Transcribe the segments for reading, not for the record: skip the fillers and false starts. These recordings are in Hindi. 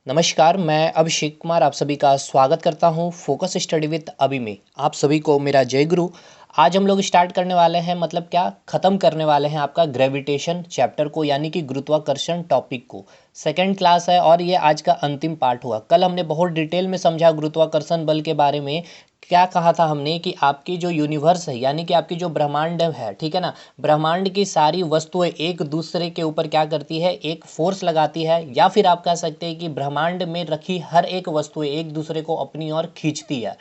नमस्कार, मैं अभिषेक कुमार आप सभी का स्वागत करता हूँ फोकस स्टडी विद अभी में। आप सभी को मेरा जय गुरु। आज हम लोग स्टार्ट करने वाले हैं मतलब क्या ख़त्म करने वाले हैं आपका ग्रेविटेशन चैप्टर को यानी कि गुरुत्वाकर्षण टॉपिक को। सेकंड क्लास है और ये आज का अंतिम पार्ट हुआ। कल हमने बहुत डिटेल में समझा गुरुत्वाकर्षण बल के बारे में। क्या कहा था हमने कि आपकी जो यूनिवर्स है यानी कि आपकी जो ब्रह्मांड है, ठीक है ना, ब्रह्मांड की सारी वस्तुएं एक दूसरे के ऊपर क्या करती है, एक फोर्स लगाती है, या फिर आप कह सकते हैं कि ब्रह्मांड में रखी हर एक वस्तुएं एक दूसरे को अपनी ओर खींचती है।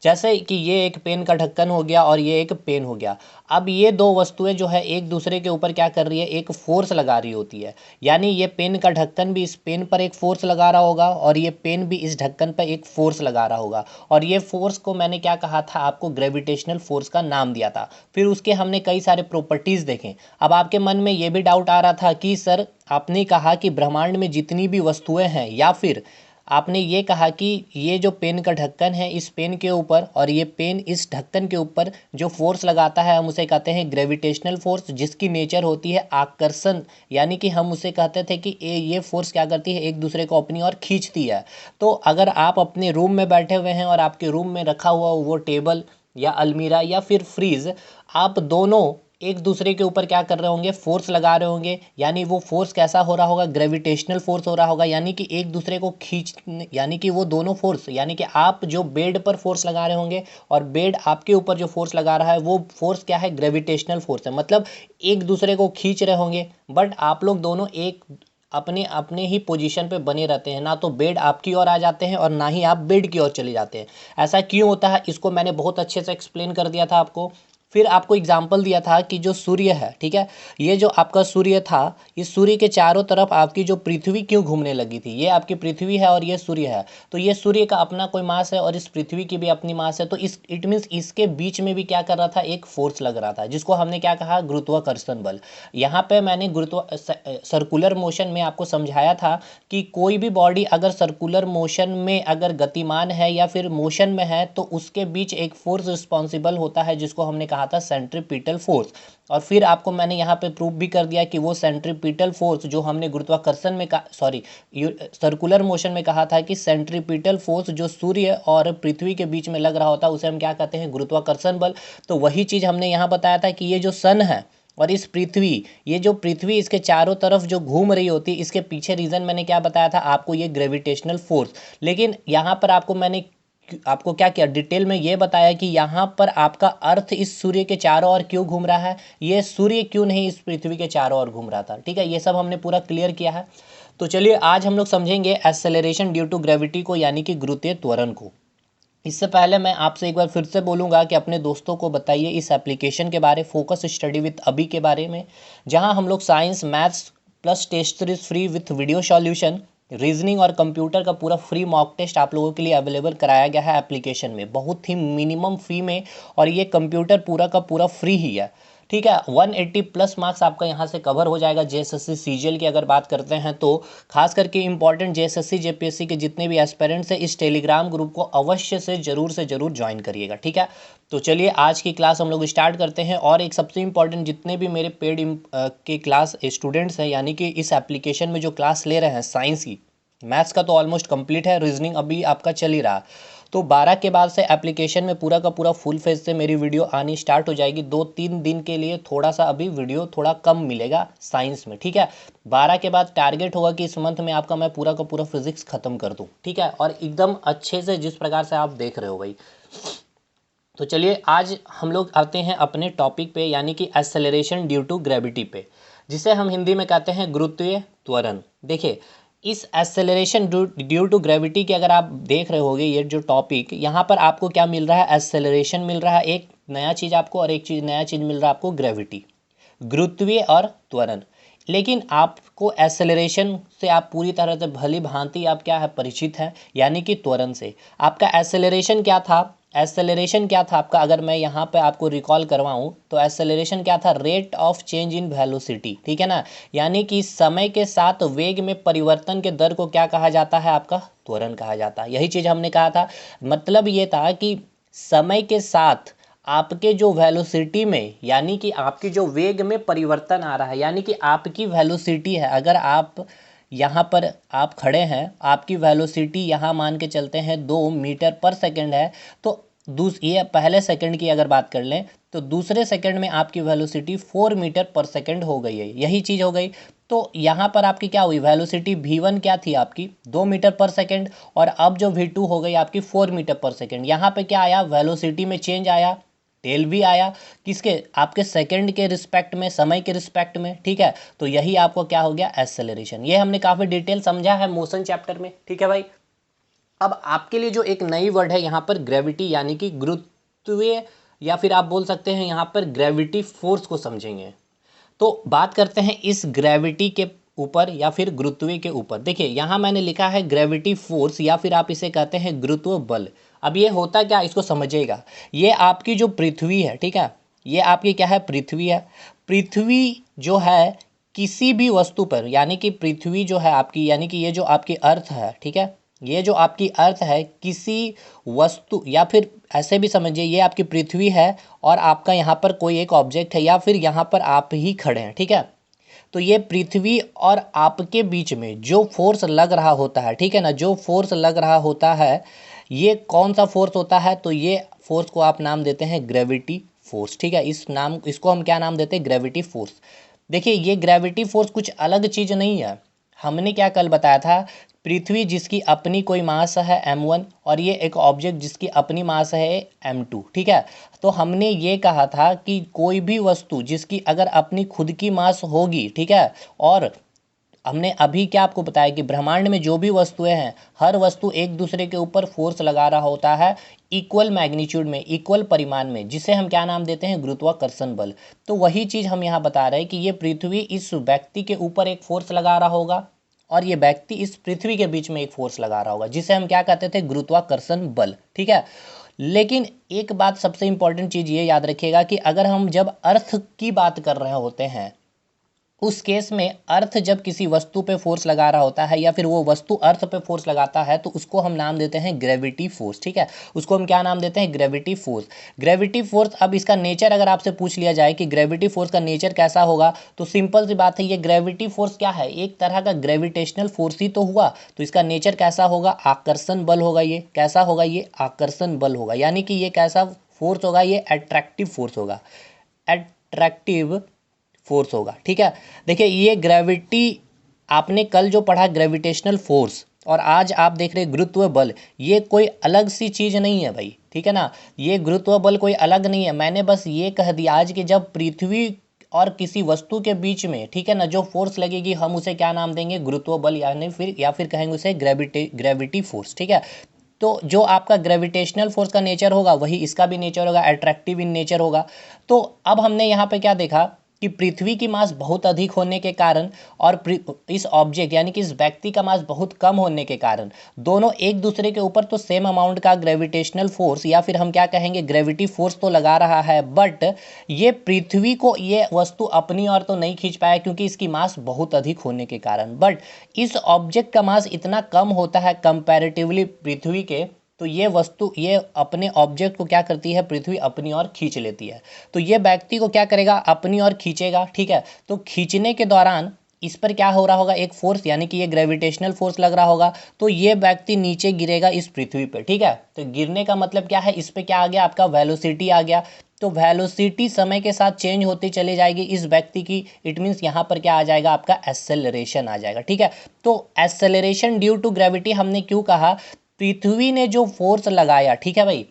जैसे कि ये एक पेन का ढक्कन हो गया और ये एक पेन हो गया। अब ये दो वस्तुएं जो है एक दूसरे के ऊपर क्या कर रही है, एक फोर्स लगा रही होती है। यानी ये पेन का ढक्कन भी इस पेन पर एक फोर्स लगा रहा होगा और ये पेन भी इस ढक्कन पर एक फोर्स लगा रहा होगा। और ये फोर्स को मैंने क्या कहा था, आपको ग्रेविटेशनल फोर्स का नाम दिया था। फिर उसके हमने कई सारे प्रॉपर्टीज़ देखे। अब आपके मन में ये भी डाउट आ रहा था कि सर आपने कहा कि ब्रह्मांड में जितनी भी वस्तुएं हैं, या फिर आपने ये कहा कि ये जो पेन का ढक्कन है इस पेन के ऊपर और ये पेन इस ढक्कन के ऊपर जो फोर्स लगाता है हम उसे कहते हैं ग्रेविटेशनल फोर्स, जिसकी नेचर होती है आकर्षण। यानी कि हम उसे कहते थे कि ये फोर्स क्या करती है, एक दूसरे को अपनी ओर खींचती है। तो अगर आप अपने रूम में बैठे हुए हैं और आपके रूम में रखा हुआ वो टेबल या अलमीरा या फिर फ्रीज, आप दोनों एक दूसरे के ऊपर क्या कर रहे होंगे, फोर्स लगा रहे होंगे। यानी वो फोर्स कैसा हो रहा होगा, ग्रेविटेशनल फोर्स हो रहा होगा। यानी कि एक दूसरे को खींच, यानी कि वो दोनों फोर्स, यानी कि आप जो बेड पर फोर्स लगा रहे होंगे और बेड आपके ऊपर जो फोर्स लगा रहा है वो फोर्स क्या है, ग्रेविटेशनल फोर्स है। मतलब एक दूसरे को खींच रहे होंगे, बट आप लोग दोनों एक अपने अपने ही पोजीशन पे बने रहते हैं। ना तो बेड आपकी ओर आ जाते हैं और ना ही आप बेड की ओर चले जाते हैं। ऐसा क्यों होता है इसको मैंने बहुत अच्छे से एक्सप्लेन कर दिया था आपको। फिर आपको एग्जाम्पल दिया था कि जो सूर्य है, ठीक है, ये जो आपका सूर्य था, इस सूर्य के चारों तरफ आपकी जो पृथ्वी क्यों घूमने लगी थी। ये आपकी पृथ्वी है और ये सूर्य है। तो ये सूर्य का अपना कोई मास है और इस पृथ्वी की भी अपनी मास है। तो इस इट मीन्स इसके बीच में भी क्या कर रहा था, एक फोर्स लग रहा था, जिसको हमने क्या कहा, गुरुत्वाकर्षण बल। यहाँ पे मैंने सर्कुलर मोशन में आपको समझाया था कि कोई भी बॉडी अगर सर्कुलर मोशन में अगर गतिमान है या फिर मोशन में है तो उसके बीच एक फोर्स रिस्पॉन्सिबल होता है, जिसको हमने कहा था सेंट्रीपिटल फोर्स। और फिर आपको मैंने यहाँ पे प्रूव भी कर दिया कि वो सेंट्रीपिटल फोर्स जो हमने गुरुत्वाकर्षण में सर्कुलर मोशन में कहा था कि सेंट्रीपिटल फोर्स जो सूर्य और पृथ्वी के बीच में लग रहा होता है उसे हम क्या कहते हैं, गुरुत्वाकर्षण बल। तो वही चीज़ हमने यहाँ बताया था कि ये जो सन है और इस पृथ्वी, ये जो पृथ्वी इसके चारों तरफ जो घूम रही होती है, इसके पीछे रीज़न मैंने क्या बताया था आपको, ये ग्रेविटेशनल फोर्स। लेकिन यहाँ पर आपको मैंने आपको क्या किया, डिटेल में ये बताया कि यहाँ पर आपका अर्थ इस सूर्य के चारों ओर क्यों घूम रहा है, ये सूर्य क्यों नहीं इस पृथ्वी के चारों ओर घूम रहा था। ठीक है, ये सब हमने पूरा क्लियर किया है। तो चलिए आज हम लोग समझेंगे एक्सेलरेशन ड्यू टू ग्रेविटी को, यानी कि गुरुत्वीय त्वरण को। इससे पहले मैं आपसे एक बार फिर से बोलूँगा कि अपने दोस्तों को बताइए इस एप्लीकेशन के बारे, फोकस स्टडी विद अभी के बारे में, जहां हम लोग science maths plus test series free with video solution, reasoning और कंप्यूटर का पूरा फ्री मॉक टेस्ट आप लोगों के लिए अवेलेबल कराया गया है एप्लीकेशन में, बहुत ही मिनिमम फी में। और ये कंप्यूटर पूरा का पूरा फ्री ही है। ठीक है, 180 प्लस मार्क्स आपका यहाँ से कवर हो जाएगा। जेएसएससी सीजीएल की अगर बात करते हैं तो खास करके इंपॉर्टेंट जेएसएससी जेपीएससी के जितने भी एस्पिरेंट्स हैं इस टेलीग्राम ग्रुप को अवश्य से ज़रूर ज्वाइन करिएगा। ठीक है, तो चलिए आज की क्लास हम लोग स्टार्ट करते हैं। और एक सबसे इंपॉर्टेंट, जितने भी मेरे पेड के क्लास स्टूडेंट्स हैं, यानी कि इस एप्लीकेशन में जो क्लास ले रहे हैं साइंस की, मैथ्स का तो ऑलमोस्ट कंप्लीट है, रीजनिंग अभी आपका चल ही रहा है, तो 12 के बाद से एप्लीकेशन में पूरा का पूरा फुल फेज से मेरी वीडियो आनी स्टार्ट हो जाएगी। 2-3 दिन के लिए थोड़ा सा अभी वीडियो थोड़ा कम मिलेगा साइंस में। ठीक है, 12 के बाद टारगेट होगा कि इस मंथ में आपका मैं पूरा का पूरा फिजिक्स खत्म कर दूं। ठीक है, और एकदम अच्छे से जिस प्रकार से आप देख रहे हो भाई। तो चलिए आज हम लोग आते हैं अपने टॉपिक पे, यानी कि एक्सेलरेशन ड्यू टू ग्रेविटी पे, जिसे हम हिंदी में कहते हैं गुरुत्वीय त्वरण। देखिए, इस एक्सेलरेशन ड्यू टू ग्रेविटी के अगर आप देख रहे होगे ये जो टॉपिक, यहाँ पर आपको क्या मिल रहा है, एक्सेलरेशन मिल रहा है एक नया चीज़ आपको, और एक चीज़ नया चीज़ मिल रहा है आपको, ग्रेविटी, गुरुत्वीय और त्वरण। लेकिन आपको एक्सेलरेशन से आप पूरी तरह से भली भांति आप क्या है, परिचित हैं, यानी कि त्वरण से। आपका एक्सेलरेशन क्या था, एक्सेलरेशन क्या था आपका, अगर मैं यहाँ पे आपको रिकॉल करवाऊँ तो एक्सेलरेशन क्या था, rate of change in velocity. ठीक है ना, यानी कि समय के साथ वेग में परिवर्तन के दर को क्या कहा जाता है, आपका त्वरण कहा जाता है। यही चीज़ हमने कहा था। मतलब ये था कि समय के साथ आपके जो वेलोसिटी में, यानी कि आपकी जो वेग में परिवर्तन आ रहा है, यानी कि आपकी वेलोसिटी है, अगर आप यहाँ पर आप खड़े हैं, आपकी वेलोसिटी यहाँ मान के चलते हैं 2 मीटर पर सेकंड है, तो ये पहले सेकंड की अगर बात कर लें तो दूसरे सेकंड में आपकी वेलोसिटी 4 मीटर पर सेकंड हो गई है, यही चीज़ हो गई। तो यहाँ पर आपकी क्या हुई, वेलोसिटी v1 क्या थी आपकी 2 मीटर पर सेकंड, और अब जो v2 हो गई आपकी 4 मीटर पर सेकंड। यहाँ पे क्या आया, वेलोसिटी में चेंज आया, टेल भी आया, किसके, आपके सेकंड के रिस्पेक्ट में, समय के रिस्पेक्ट में, ठीक है। तो यही आपको क्या हो गया, एक्सेलरेशन। ये हमने काफ़ी डिटेल समझा है मोशन चैप्टर में, ठीक है भाई। अब आपके लिए जो एक नई वर्ड है यहाँ पर ग्रेविटी, यानी कि गुरुत्वीय, या फिर आप बोल सकते हैं यहाँ पर ग्रेविटी फोर्स को समझेंगे। तो बात करते हैं इस ग्रेविटी के ऊपर या फिर गुरुत्व के ऊपर। देखिए यहाँ मैंने लिखा है ग्रेविटी फोर्स, या फिर आप इसे कहते हैं गुरुत्व बल। अब ये होता क्या, इसको समझिएगा। ये आपकी जो पृथ्वी है, ठीक है, ये आपकी क्या है, पृथ्वी है। पृथ्वी जो है किसी भी वस्तु पर, यानी कि पृथ्वी जो है आपकी, यानी कि ये जो आपकी अर्थ है, ठीक है, ये जो आपकी अर्थ है, किसी वस्तु, या फिर ऐसे भी समझिए ये आपकी पृथ्वी है और आपका यहाँ पर कोई एक ऑब्जेक्ट है, या फिर यहाँ पर आप ही खड़े हैं, ठीक है। तो ये पृथ्वी और आपके बीच में जो फोर्स लग रहा होता है, ठीक है ना, जो फोर्स लग रहा होता है, ये कौन सा फोर्स होता है, तो ये फोर्स को आप नाम देते हैं ग्रेविटी फोर्स, ठीक है। इसको हम क्या नाम देते हैं, ग्रेविटी फोर्स। देखिए ये ग्रेविटी फोर्स कुछ अलग चीज़ नहीं है। हमने क्या कल बताया था, पृथ्वी जिसकी अपनी कोई मास है m1, और ये एक ऑब्जेक्ट जिसकी अपनी मास है m2, ठीक है। तो हमने ये कहा था कि कोई भी वस्तु जिसकी अगर अपनी खुद की मास होगी, ठीक है, और हमने अभी क्या आपको बताया कि ब्रह्मांड में जो भी वस्तुएं हैं, हर वस्तु एक दूसरे के ऊपर फोर्स लगा रहा होता है इक्वल मैग्नीट्यूड में, इक्वल परिमाण में, जिसे हम क्या नाम देते हैं, गुरुत्वाकर्षण बल। तो वही चीज़ हम यहाँ बता रहे हैं कि ये पृथ्वी इस व्यक्ति के ऊपर एक फोर्स लगा रहा होगा, और ये व्यक्ति इस पृथ्वी के बीच में एक फोर्स लगा रहा होगा, जिसे हम क्या कहते थे, गुरुत्वाकर्षण बल, ठीक है। लेकिन एक बात सबसे इंपॉर्टेंट चीज़ ये याद रखिएगा कि अगर हम जब अर्थ की बात कर रहे होते हैं, उस केस में अर्थ जब किसी वस्तु पे फोर्स लगा रहा होता है, या फिर वो वस्तु अर्थ पे फोर्स लगाता है, तो उसको हम नाम देते हैं ग्रेविटी फोर्स, ठीक है। उसको हम क्या नाम देते हैं, ग्रेविटी फोर्स। ग्रेविटी फोर्स, अब इसका नेचर अगर आपसे पूछ लिया जाए कि ग्रेविटी फोर्स का नेचर कैसा होगा, तो सिंपल सी बात है, ये ग्रेविटी फोर्स क्या है, एक तरह का ग्रेविटेशनल फोर्स ही तो हुआ। तो इसका नेचर कैसा होगा, आकर्षण बल होगा। ये कैसा होगा, ये आकर्षण बल होगा, यानी कि ये कैसा फोर्स होगा, ये अट्रैक्टिव फोर्स होगा, अट्रैक्टिव फोर्स होगा, ठीक है। देखिए ये ग्रेविटी, आपने कल जो पढ़ा ग्रेविटेशनल फोर्स, और आज आप देख रहे गुरुत्व बल, ये कोई अलग सी चीज़ नहीं है भाई, ठीक है ना। ये गुरुत्व बल कोई अलग नहीं है। मैंने बस ये कह दिया आज कि जब पृथ्वी और किसी वस्तु के बीच में, ठीक है ना, जो फोर्स लगेगी हम उसे क्या नाम देंगे, गुरुत्व बल, या फिर कहेंगे उसे ग्रेविटी फोर्स, ठीक है। तो जो आपका ग्रेविटेशनल फोर्स का नेचर होगा वही इसका भी नेचर होगा, अट्रैक्टिव इन नेचर होगा। तो अब हमने यहाँ पे क्या देखा कि पृथ्वी की मास बहुत अधिक होने के कारण और इस ऑब्जेक्ट यानी कि इस व्यक्ति का मास बहुत कम होने के कारण दोनों एक दूसरे के ऊपर तो सेम अमाउंट का ग्रेविटेशनल फोर्स, या फिर हम क्या कहेंगे, ग्रेविटी फोर्स तो लगा रहा है, बट ये पृथ्वी को ये वस्तु अपनी ओर तो नहीं खींच पाया क्योंकि इसकी मास बहुत अधिक होने के कारण। बट इस ऑब्जेक्ट का मास इतना कम होता है कंपैरेटिवली पृथ्वी के, तो ये वस्तु, ये अपने ऑब्जेक्ट को क्या करती है, पृथ्वी अपनी ओर खींच लेती है। तो ये व्यक्ति को क्या करेगा, अपनी ओर खींचेगा, ठीक है। तो खींचने के दौरान इस पर क्या हो रहा होगा, एक फोर्स, यानी कि ये ग्रेविटेशनल फोर्स लग रहा होगा, तो ये व्यक्ति नीचे गिरेगा इस पृथ्वी पे, ठीक है। तो गिरने का मतलब क्या है, इस पे क्या आ गया, आपका वेलोसिटी आ गया। तो वेलोसिटी समय के साथ चेंज होती चली जाएगी इस व्यक्ति की, इट मीन्स यहाँ पर क्या आ जाएगा, आपका एक्सेलरेशन आ जाएगा, ठीक है। तो एक्सेलरेशन ड्यू टू ग्रेविटी हमने क्यों कहा, पृथ्वी ने जो फोर्स लगाया, ठीक है भाई,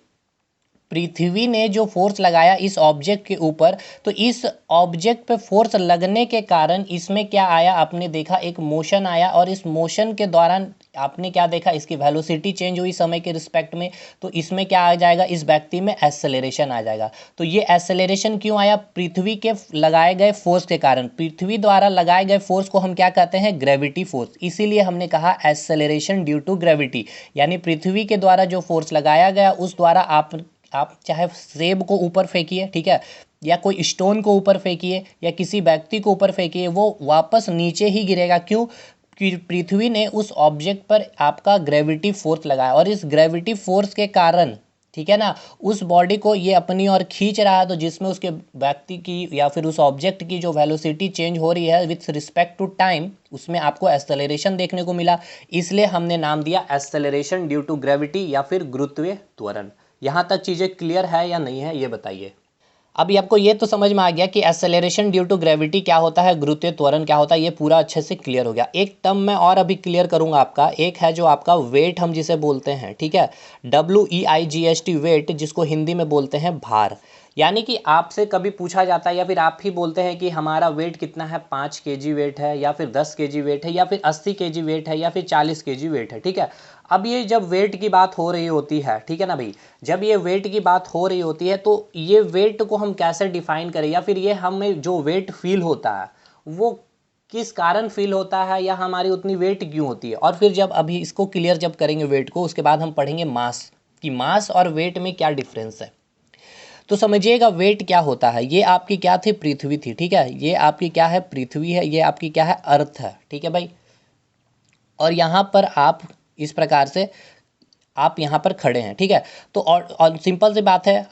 पृथ्वी ने जो फोर्स लगाया इस ऑब्जेक्ट के ऊपर, तो इस ऑब्जेक्ट पे फोर्स लगने के कारण इसमें क्या आया, आपने देखा एक मोशन आया, और इस मोशन के दौरान आपने क्या देखा, इसकी वेलोसिटी चेंज हुई समय के रिस्पेक्ट में। तो इसमें क्या आ जाएगा, इस व्यक्ति में एक्सेलरेशन आ जाएगा। तो ये एक्सेलरेशन क्यों आया, पृथ्वी के लगाए गए फोर्स के कारण। पृथ्वी द्वारा लगाए गए फोर्स को हम क्या कहते हैं, ग्रेविटी फोर्स। इसीलिए हमने कहा एक्सेलरेशन ड्यू टू ग्रेविटी, यानी पृथ्वी के द्वारा जो फोर्स लगाया गया उस द्वारा आप चाहे सेब को ऊपर फेंकिए, ठीक है, या कोई स्टोन को ऊपर फेंकिए, या किसी व्यक्ति को ऊपर फेंकिए, वो वापस नीचे ही गिरेगा। क्यों, कि पृथ्वी ने उस ऑब्जेक्ट पर आपका ग्रेविटी फोर्स लगाया, और इस ग्रेविटी फोर्स के कारण ठीक है ना, उस बॉडी को ये अपनी ओर खींच रहा है, तो जिसमें उसके व्यक्ति की या फिर उस ऑब्जेक्ट की जो वेलोसिटी चेंज हो रही है विथ रिस्पेक्ट टू टाइम, उसमें आपको एक्सेलरेशन देखने को मिला। इसलिए हमने नाम दिया एक्सेलरेशन ड्यू टू ग्रेविटी या फिर गुरुत्वीय त्वरण। यहाँ तक चीज़ें क्लियर है या नहीं है, ये बताइए। अभी आपको ये तो समझ में आ गया कि एक्सेलरेशन ड्यू टू ग्रेविटी क्या होता है, गुरुत्वीय त्वरण क्या होता है, ये पूरा अच्छे से क्लियर हो गया। एक टर्म मैं और अभी क्लियर करूंगा आपका, एक है जो आपका वेट हम जिसे बोलते हैं, ठीक है, WEIGHT वेट, जिसको हिंदी में बोलते हैं भार। यानी कि आपसे कभी पूछा जाता है या फिर आप ही बोलते हैं कि हमारा वेट कितना है, 5 kg वेट है या फिर 10 kg वेट है या फिर 80 kg वेट है या फिर 40 kg वेट है, ठीक है। अब ये जब वेट की बात हो रही होती है, ठीक है ना भाई, जब ये वेट की बात हो रही होती है तो ये वेट को हम कैसे डिफाइन करें, या फिर ये हमें जो वेट फील होता है वो किस कारण फील होता है, या हमारी उतनी वेट क्यों होती है। और फिर जब अभी इसको क्लियर जब करेंगे वेट को, उसके बाद हम पढ़ेंगे मास, कि मास और वेट में क्या डिफरेंस है। तो समझिएगा वेट क्या होता है। ये आपकी क्या थी, पृथ्वी थी, ठीक है, ये आपकी क्या है, पृथ्वी है, ये आपकी क्या है, अर्थ है, ठीक है भाई। और यहाँ पर आप इस प्रकार से आप यहाँ पर खड़े हैं, ठीक है। तो और सिंपल सी बात है,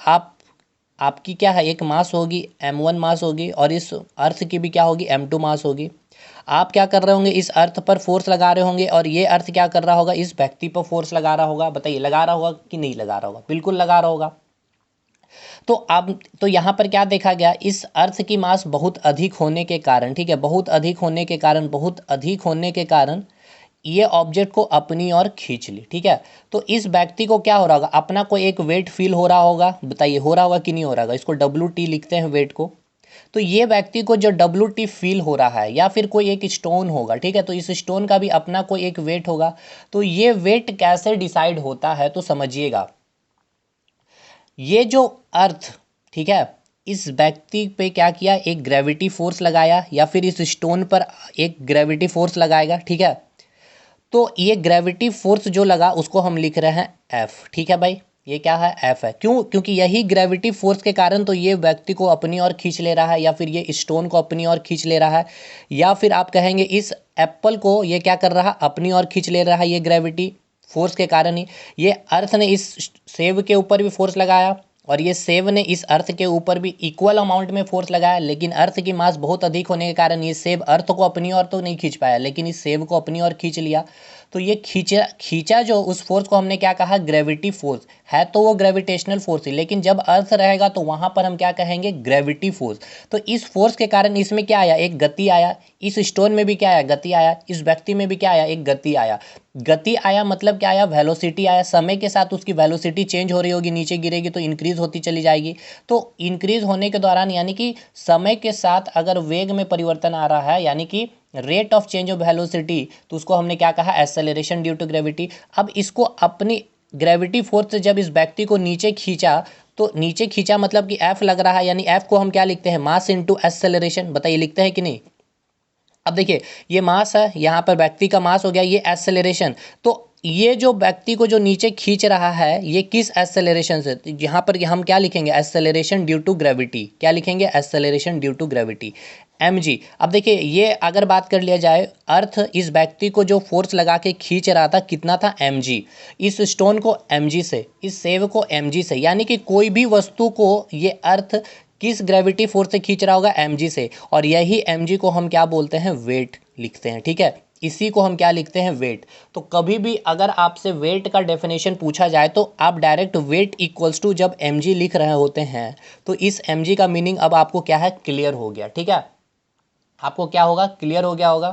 आपकी क्या है, एक मास होगी m1 मास होगी, और इस अर्थ की भी क्या होगी, m2 मास होगी। आप क्या कर रहे होंगे, इस अर्थ पर फोर्स लगा रहे होंगे, और ये अर्थ क्या कर रहा होगा, इस व्यक्ति पर फोर्स लगा रहा होगा। बताइए लगा रहा होगा कि नहीं लगा रहा होगा, बिल्कुल लगा रहा होगा। तो अब तो यहाँ पर क्या देखा गया, इस अर्थ की मास बहुत अधिक होने के कारण, ठीक है, बहुत अधिक होने के कारण, बहुत अधिक होने के कारण ये ऑब्जेक्ट को अपनी ओर खींच ली, ठीक है। तो इस व्यक्ति को क्या हो रहा होगा, अपना कोई एक वेट फील हो रहा होगा, बताइए हो रहा होगा कि नहीं हो रहा होगा, इसको WT लिखते हैं वेट को। तो ये व्यक्ति को जो WT फील हो रहा है, या फिर कोई एक स्टोन होगा, ठीक है, तो इस स्टोन का भी अपना कोई एक वेट होगा। तो ये वेट कैसे डिसाइड होता है, तो समझिएगा, ये जो अर्थ, ठीक है, इस व्यक्ति पे क्या किया, एक ग्रेविटी फोर्स लगाया, या फिर इस स्टोन पर एक ग्रेविटी फोर्स लगाएगा, ठीक है। तो ये ग्रेविटी फोर्स जो लगा उसको हम लिख रहे हैं एफ, ठीक है भाई, ये क्या है, एफ है। क्यों, क्योंकि यही ग्रेविटी फोर्स के कारण तो ये व्यक्ति को अपनी ओर खींच ले रहा है, या फिर ये स्टोन को अपनी ओर खींच ले रहा है, या फिर आप कहेंगे इस एप्पल को ये क्या कर रहा है, अपनी ओर खींच ले रहा है, ये ग्रेविटी फोर्स के कारण ही। ये अर्थ ने इस सेब के ऊपर भी फोर्स लगाया, और ये सेब ने इस अर्थ के ऊपर भी इक्वल अमाउंट में फोर्स लगाया, लेकिन अर्थ की मास बहुत अधिक होने के कारण ये सेब अर्थ को अपनी ओर तो नहीं खींच पाया, लेकिन इस सेब को अपनी ओर खींच लिया। तो ये खींचा खींचा जो उस फोर्स को हमने क्या कहा, ग्रेविटी फोर्स है, तो वो ग्रेविटेशनल फोर्स ही, लेकिन जब अर्थ रहेगा तो वहाँ पर हम क्या कहेंगे, ग्रेविटी फोर्स। तो इस फोर्स के कारण इसमें क्या आया, एक गति आया, इस स्टोन में भी क्या आया, गति आया, इस व्यक्ति में भी क्या आया, एक गति आया। गति आया मतलब क्या आया, वेलोसिटी आया। समय के साथ उसकी वेलोसिटी चेंज हो रही होगी, नीचे गिरेगी तो इंक्रीज होती चली जाएगी। तो इंक्रीज होने के दौरान, यानी कि समय के साथ अगर वेग में परिवर्तन आ रहा है, यानी कि rate of change of velocity, तो उसको हमने क्या कहा, एक्सेलरेशन ड्यू टू ग्रेविटी। अब इसको अपनी ग्रेविटी फोर्स से जब इस व्यक्ति को नीचे खींचा, तो नीचे खींचा मतलब कि एफ लग रहा है, यानी एफ को हम क्या लिखते हैं, मास इनटू एक्सेलरेशन। बताइए लिखते हैं कि नहीं। अब देखिए ये मास है, यहाँ पर व्यक्ति का मास हो गया, ये एक्सेलरेशन। तो ये जो व्यक्ति को जो नीचे खींच रहा है, ये किस एक्सेलरेशन से, तो यहाँ पर हम क्या लिखेंगे, एक्सेलरेशन ड्यू टू ग्रेविटी। क्या लिखेंगे, acceleration due to gravity, mg। अब देखिए ये अगर बात कर लिया जाए, अर्थ इस व्यक्ति को जो फोर्स लगा के खींच रहा था कितना था, mg। इस स्टोन को mg से, इस सेब को mg से, यानी कि कोई भी वस्तु को ये अर्थ किस ग्रेविटी फोर्स से खींच रहा होगा, mg से। और यही mg को हम क्या बोलते हैं, वेट लिखते हैं, ठीक है, इसी को हम क्या लिखते हैं, वेट। तो कभी भी अगर आपसे वेट का डेफिनेशन पूछा जाए तो आप डायरेक्ट वेट इक्वल्स टू जब mg लिख रहे होते हैं, तो इस mg का मीनिंग अब आपको क्या है, क्लियर हो गया, ठीक है, आपको क्या होगा, क्लियर हो गया होगा।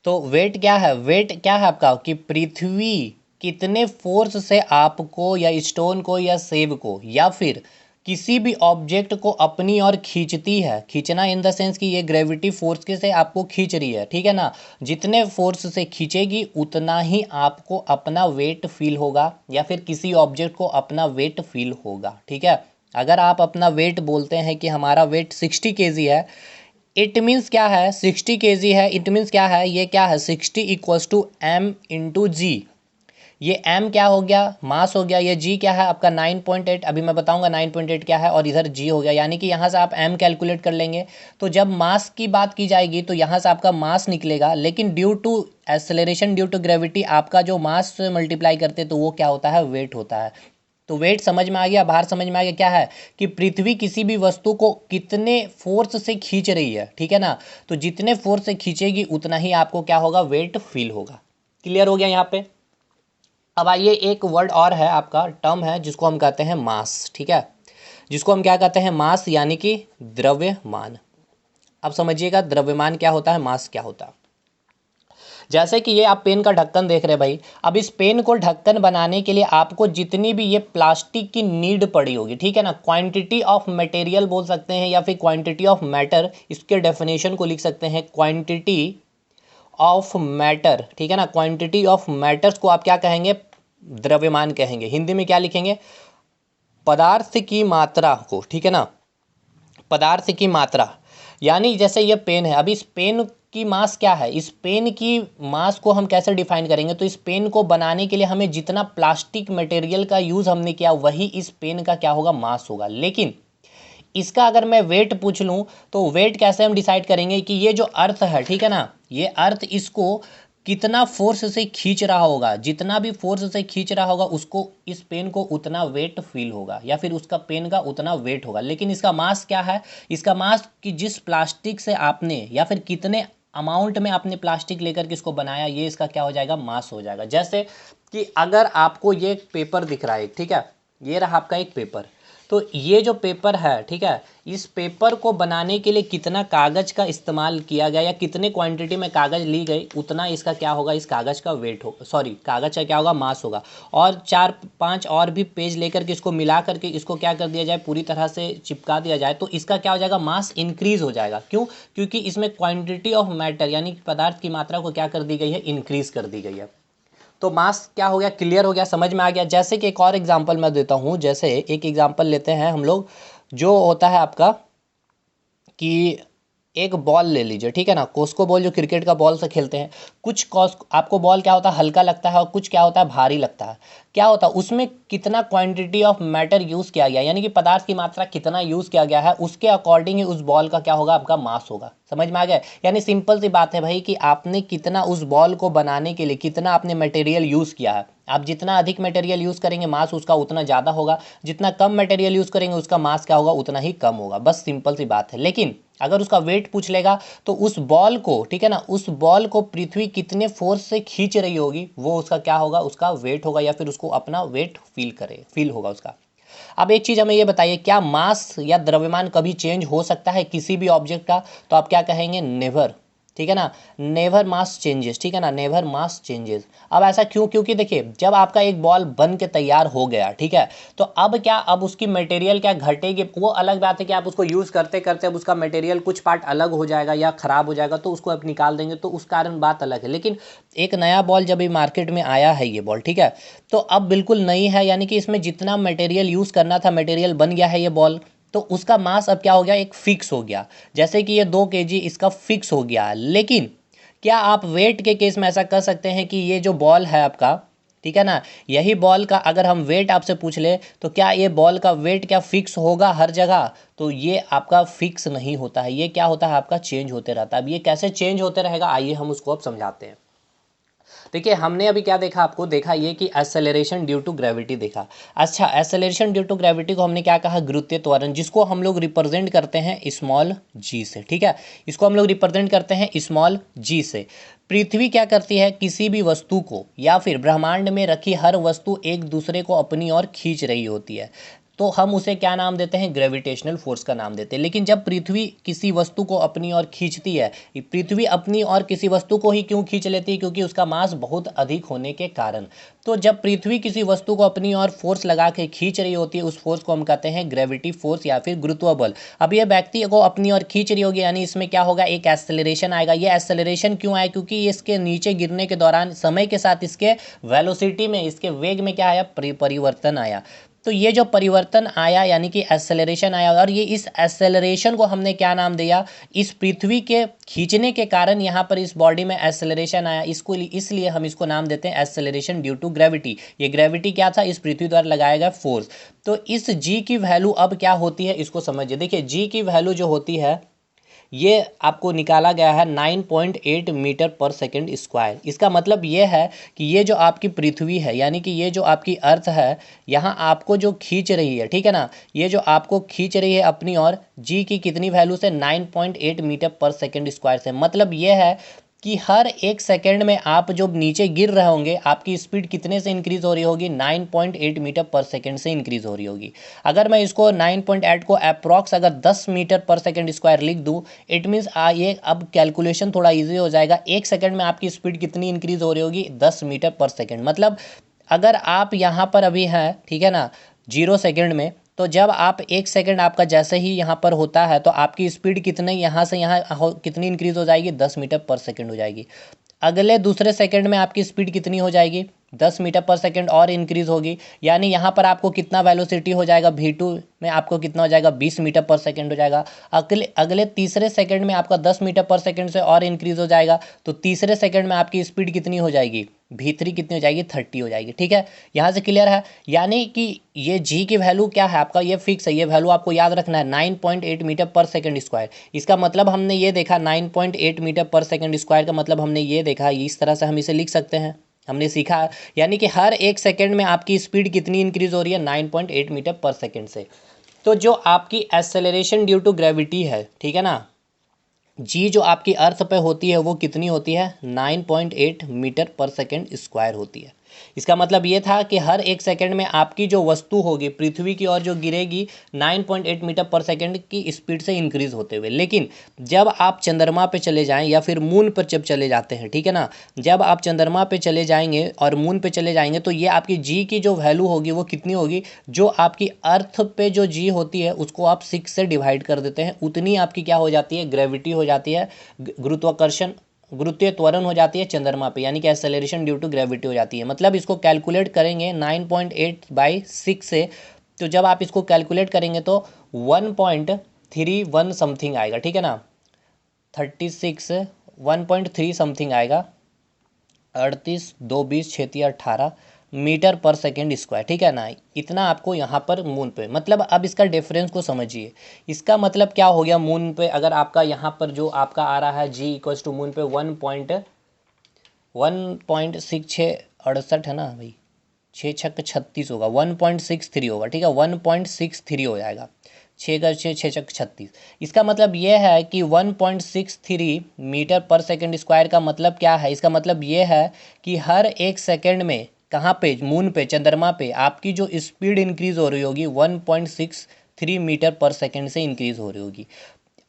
तो वेट क्या है, वेट क्या है आपका, कि पृथ्वी कितने फोर्स से आपको या स्टोन को या सेब को या फिर किसी भी ऑब्जेक्ट को अपनी ओर खींचती है। खींचना इन द सेंस कि ये ग्रेविटी फोर्स के से आपको खींच रही है, ठीक है ना। जितने फोर्स से खींचेगी उतना ही आपको अपना वेट फील होगा, या फिर किसी ऑब्जेक्ट को अपना वेट फील होगा, ठीक है। अगर आप अपना वेट बोलते हैं कि हमारा वेट 60 kg है, इट मीन्स क्या है, 60 kg है, इट मीन्स क्या है, ये क्या है, 60 इक्वल्स टू m इंटू जी। ये m क्या हो गया, मास हो गया, ये g क्या है आपका 9.8, अभी मैं बताऊंगा 9.8 क्या है, और इधर g हो गया, यानी कि यहाँ से आप m कैलकुलेट कर लेंगे। तो जब मास की बात की जाएगी तो यहाँ से आपका मास निकलेगा, लेकिन due to acceleration due to gravity आपका जो मास से मल्टीप्लाई करते तो वो क्या होता है, वेट होता है। तो वेट समझ में आ गया, भार समझ में आ गया। क्या है कि पृथ्वी किसी भी वस्तु को कितने फोर्स से खींच रही है, ठीक है ना। तो जितने फोर्स से खींचेगी उतना ही आपको क्या होगा, वेट फील होगा। क्लियर हो गया यहाँ पे। अब आइए, एक वर्ड और है आपका, टर्म है जिसको हम कहते हैं मास, ठीक है, जिसको हम क्या कहते हैं, मास यानी कि द्रव्यमान। अब समझिएगा द्रव्यमान क्या होता है, मास क्या होता है। जैसे कि ये आप पेन का ढक्कन देख रहे हैं भाई, अब इस पेन को ढक्कन बनाने के लिए आपको जितनी भी ये प्लास्टिक की नीड पड़ी होगी, ठीक है ना, क्वांटिटी ऑफ मटेरियल बोल सकते हैं या फिर क्वांटिटी ऑफ मैटर, इसके डेफिनेशन को लिख सकते हैं क्वांटिटी ऑफ मैटर, ठीक है ना। क्वांटिटी ऑफ मैटर्स को आप क्या कहेंगे, द्रव्यमान कहेंगे। हिंदी में क्या लिखेंगे, पदार्थ की मात्रा को, ठीक है ना, पदार्थ की मात्रा। यानी जैसे ये पेन है, अभी इस पेन की मास क्या है, इस पेन की मास को हम कैसे डिफाइन करेंगे, तो इस पेन को बनाने के लिए हमें जितना प्लास्टिक मटेरियल का यूज़ हमने किया वही इस पेन का क्या होगा, मास होगा। लेकिन इसका अगर मैं वेट पूछ लूँ तो वेट कैसे हम डिसाइड करेंगे कि ये जो अर्थ है, ठीक है ना, ये अर्थ इसको कितना फोर्स से खींच रहा होगा, जितना भी फोर्स से खींच रहा होगा उसको, इस पेन को उतना वेट फील होगा या फिर उसका पेन का उतना वेट होगा। लेकिन इसका मास क्या है, इसका मास कि जिस प्लास्टिक से आपने या फिर कितने अमाउंट में आपने प्लास्टिक लेकर के इसको बनाया, ये इसका क्या हो जाएगा, मास हो जाएगा। जैसे कि अगर आपको ये एक पेपर दिख रहा है, ठीक है, ये रहा आपका एक पेपर, तो ये जो पेपर है, ठीक है, इस पेपर को बनाने के लिए कितना कागज़ का इस्तेमाल किया गया या कितने क्वांटिटी में कागज़ ली गई, उतना इसका क्या होगा, इस कागज़ का वेट हो, सॉरी कागज़ का क्या होगा, मास होगा। और 4-5 और भी पेज लेकर के इसको मिला करके इसको क्या कर दिया जाए, पूरी तरह से चिपका दिया जाए, तो इसका क्या हो जाएगा, मास इंक्रीज़ हो जाएगा। क्यों, क्योंकि इसमें क्वान्टिटी ऑफ मैटर यानी पदार्थ की मात्रा को क्या कर दी गई है, इंक्रीज़ कर दी गई है। तो मास क्या हो गया, क्लियर हो गया, समझ में आ गया। जैसे कि एक और एग्जांपल मैं देता हूँ, जैसे एक एग्जांपल लेते हैं हम लोग, जो होता है आपका कि एक बॉल ले लीजिए, ठीक है ना, कोस्को बॉल जो क्रिकेट का बॉल से खेलते हैं, कुछ कॉस आपको बॉल क्या होता है, हल्का लगता है और कुछ क्या होता है, भारी लगता है। क्या होता है उसमें कितना क्वांटिटी ऑफ मैटर यूज़ किया गया, यानी कि पदार्थ की मात्रा कितना यूज़ किया गया है, उसके अकॉर्डिंग ही उस बॉल का क्या होगा, आपका मास होगा। समझ में आ गया। यानी सिंपल सी बात है भाई कि आपने कितना उस बॉल को बनाने के लिए कितना आपने मटेरियल यूज़ किया है। आप जितना अधिक मटेरियल यूज़ करेंगे मास उसका उतना ज़्यादा होगा, जितना कम मटेरियल यूज़ करेंगे उसका मास क्या होगा, उतना ही कम होगा। बस सिंपल सी बात है। लेकिन अगर उसका वेट पूछ लेगा तो उस बॉल को, ठीक है ना, उस बॉल को पृथ्वी कितने फोर्स से खींच रही होगी वो उसका क्या होगा, उसका वेट होगा, या फिर उसको अपना वेट फील होगा उसका। अब एक चीज़ हमें ये बताइए, क्या मास या द्रव्यमान कभी चेंज हो सकता है किसी भी ऑब्जेक्ट का, तो आप क्या कहेंगे, नेवर, ठीक है ना, नेवर मास चेंजेस, ठीक है ना, नेवर मास चेंजेस। अब ऐसा क्यों, क्योंकि देखिए जब आपका एक बॉल बन के तैयार हो गया, ठीक है, तो अब क्या, अब उसकी मटेरियल क्या घटेगी, वो अलग बात है कि आप उसको यूज़ करते करते अब उसका मटेरियल कुछ पार्ट अलग हो जाएगा या ख़राब हो जाएगा तो उसको आप निकाल देंगे, तो उस कारण बात अलग है। लेकिन एक नया बॉल जब ये मार्केट में आया है ये बॉल, ठीक है, तो अब बिल्कुल नई है, यानी कि इसमें जितना मटेरियल यूज़ करना था मटेरियल बन गया है ये बॉल, तो उसका मास अब क्या हो गया, एक फिक्स हो गया। जैसे कि ये 2 kg इसका फिक्स हो गया। लेकिन क्या आप वेट के केस में ऐसा कर सकते हैं कि ये जो बॉल है आपका, ठीक है ना, यही बॉल का अगर हम वेट आपसे पूछ ले तो क्या ये बॉल का वेट क्या फिक्स होगा हर जगह, तो ये आपका फिक्स नहीं होता है, ये क्या होता है आपका चेंज होते रहता है। अब ये कैसे चेंज होते रहेगा, आइए हम उसको अब समझाते हैं। देखिए हमने अभी क्या देखा, आपको देखा ये कि एक्सेलरेशन ड्यू टू ग्रेविटी देखा। अच्छा, एक्सेलरेशन ड्यू टू ग्रेविटी को हमने क्या कहा, गुरुत्वीय त्वरण, जिसको हम लोग रिप्रेजेंट करते हैं स्मॉल जी से, ठीक है, इसको हम लोग रिप्रेजेंट करते हैं स्मॉल जी से। पृथ्वी क्या करती है, किसी भी वस्तु को या फिर ब्रह्मांड में रखी हर वस्तु एक दूसरे को अपनी ओर खींच रही होती है, तो हम उसे क्या नाम देते हैं, ग्रेविटेशनल फोर्स का नाम देते हैं। लेकिन जब पृथ्वी किसी वस्तु को अपनी ओर खींचती है, पृथ्वी अपनी और किसी वस्तु को ही क्यों खींच लेती है, क्योंकि उसका मास बहुत अधिक होने के कारण। तो जब पृथ्वी किसी वस्तु को अपनी ओर फोर्स लगा के खींच रही होती है, उस फोर्स को हम कहते हैं ग्रेविटी फोर्स या फिर गुरुत्व बल। अब ये व्यक्ति को अपनी ओर खींच रही होगी, यानी इसमें क्या होगा, एक एक्सेलरेशन आएगा। ये एक्सेलरेशन क्यों आया, क्योंकि इसके नीचे गिरने के दौरान समय के साथ इसके वेलोसिटी में, इसके वेग में क्या आया, परिवर्तन आया। तो ये जो परिवर्तन आया यानी कि एक्सेलरेशन आया, और ये इस एक्सेलरेशन को हमने क्या नाम दिया, इस पृथ्वी के खींचने के कारण यहाँ पर इस बॉडी में एक्सेलरेशन आया, इसको इसलिए हम इसको नाम देते हैं एक्सेलरेशन ड्यू टू ग्रेविटी। ये ग्रेविटी क्या था, इस पृथ्वी द्वारा लगाया गया फोर्स। तो इस जी की वैल्यू अब क्या होती है, इसको समझिए। देखिए जी की वैल्यू जो होती है, ये आपको निकाला गया है 9.8 मीटर पर सेकंड स्क्वायर। इसका मतलब ये है कि ये जो आपकी पृथ्वी है, यानी कि ये जो आपकी अर्थ है, यहाँ आपको जो खींच रही है, ठीक है ना, ये जो आपको खींच रही है अपनी ओर, जी की कितनी वैल्यू से, 9.8 मीटर पर सेकंड स्क्वायर से। मतलब ये है कि हर एक सेकंड में आप जो नीचे गिर रहे होंगे, आपकी स्पीड कितने से इंक्रीज हो रही होगी, 9.8 मीटर पर सेकंड से इंक्रीज हो रही होगी। अगर मैं इसको 9.8 को अप्रॉक्स अगर 10 मीटर पर सेकंड स्क्वायर लिख दूं, इट मीन्स ये अब कैलकुलेशन थोड़ा इजी हो जाएगा। एक सेकंड में आपकी स्पीड कितनी इंक्रीज हो रही होगी, 10 मीटर पर सेकंड। मतलब अगर आप यहाँ पर अभी हैं, ठीक है ना, 0 सेकंड में, तो जब आप 1 सेकंड आपका जैसे ही यहाँ पर होता है तो आपकी स्पीड कितने यहाँ से यहाँ कितनी इंक्रीज हो जाएगी, 10 मीटर पर सेकंड हो जाएगी। अगले दूसरे सेकंड में आपकी स्पीड कितनी हो जाएगी, 10 मीटर पर सेकंड और इंक्रीज होगी। यानी यहाँ पर आपको कितना वेलोसिटी हो जाएगा, V2 में आपको कितना हो जाएगा, 20 मीटर पर सेकंड हो जाएगा। अगले अगले तीसरे सेकंड में आपका 10 मीटर पर सेकंड से और इंक्रीज हो जाएगा, तो तीसरे सेकंड में आपकी स्पीड कितनी हो जाएगी, V3 कितनी हो जाएगी, 30 हो जाएगी। ठीक है, यहाँ से क्लियर है। यानी कि ये जी की वैल्यू क्या है आपका, ये फिक्स है, ये वैल्यू आपको याद रखना है, 9.8 मीटर पर सेकंड स्क्वायर। इसका मतलब हमने ये देखा 9.8 मीटर पर सेकंड स्क्वायर का मतलब हमने ये देखा, इस तरह से हम इसे लिख सकते हैं, हमने सीखा। यानी कि हर एक सेकंड में आपकी स्पीड कितनी इंक्रीज हो रही है, 9.8 मीटर पर सेकंड से। तो जो आपकी एक्सेलरेशन ड्यू टू ग्रेविटी है, ठीक है ना, जी जो आपकी अर्थ पे होती है वो कितनी होती है, 9.8 मीटर पर सेकंड स्क्वायर होती है। इसका मतलब ये था कि हर एक सेकंड में आपकी जो वस्तु होगी पृथ्वी की ओर जो गिरेगी, 9.8 मीटर पर सेकंड की स्पीड से इंक्रीज होते हुए। लेकिन जब आप चंद्रमा पे चले जाएं या फिर मून पर जब चले जाते हैं, ठीक है ना, जब आप चंद्रमा पे चले जाएंगे और मून पे चले जाएंगे तो ये आपकी जी की जो वैल्यू होगी वो कितनी होगी, जो आपकी अर्थ पे जो जी होती है उसको आप 6 से डिवाइड कर देते हैं, उतनी आपकी क्या हो जाती है, ग्रेविटी हो जाती है, गुरुत्वाकर्षण गुरुत्वीय त्वरण हो जाती है चंद्रमा पे, यानी कि एक्सेलरेशन ड्यू टू ग्रेविटी हो जाती है। मतलब इसको कैलकुलेट करेंगे 9.8/6 से, तो जब आप इसको कैलकुलेट करेंगे तो 1.31 समथिंग आएगा, ठीक है ना, 36 1.3 समथिंग आएगा, 38 2 20 36 18 मीटर पर सेकेंड स्क्वायर, ठीक है ना। इतना आपको यहाँ पर मून पे, मतलब अब इसका डिफरेंस को समझिए। इसका मतलब क्या हो गया, मून पे अगर आपका यहाँ पर जो आपका आ रहा है जी इक्वल्स टू मून पे 1.6668 है ना भाई, 6×6 = 36 होगा, 1.63 होगा, ठीक है, 1.63 हो जाएगा, 6×6 = 36। इसका मतलब ये है कि 1.63 मीटर पर सेकंड स्क्वायर का मतलब क्या है, इसका मतलब ये है कि हर एक सेकंड में कहाँ पे, मून पे, चंद्रमा पे आपकी जो स्पीड इंक्रीज हो रही होगी 1.63 मीटर पर सेकंड से इंक्रीज हो रही होगी।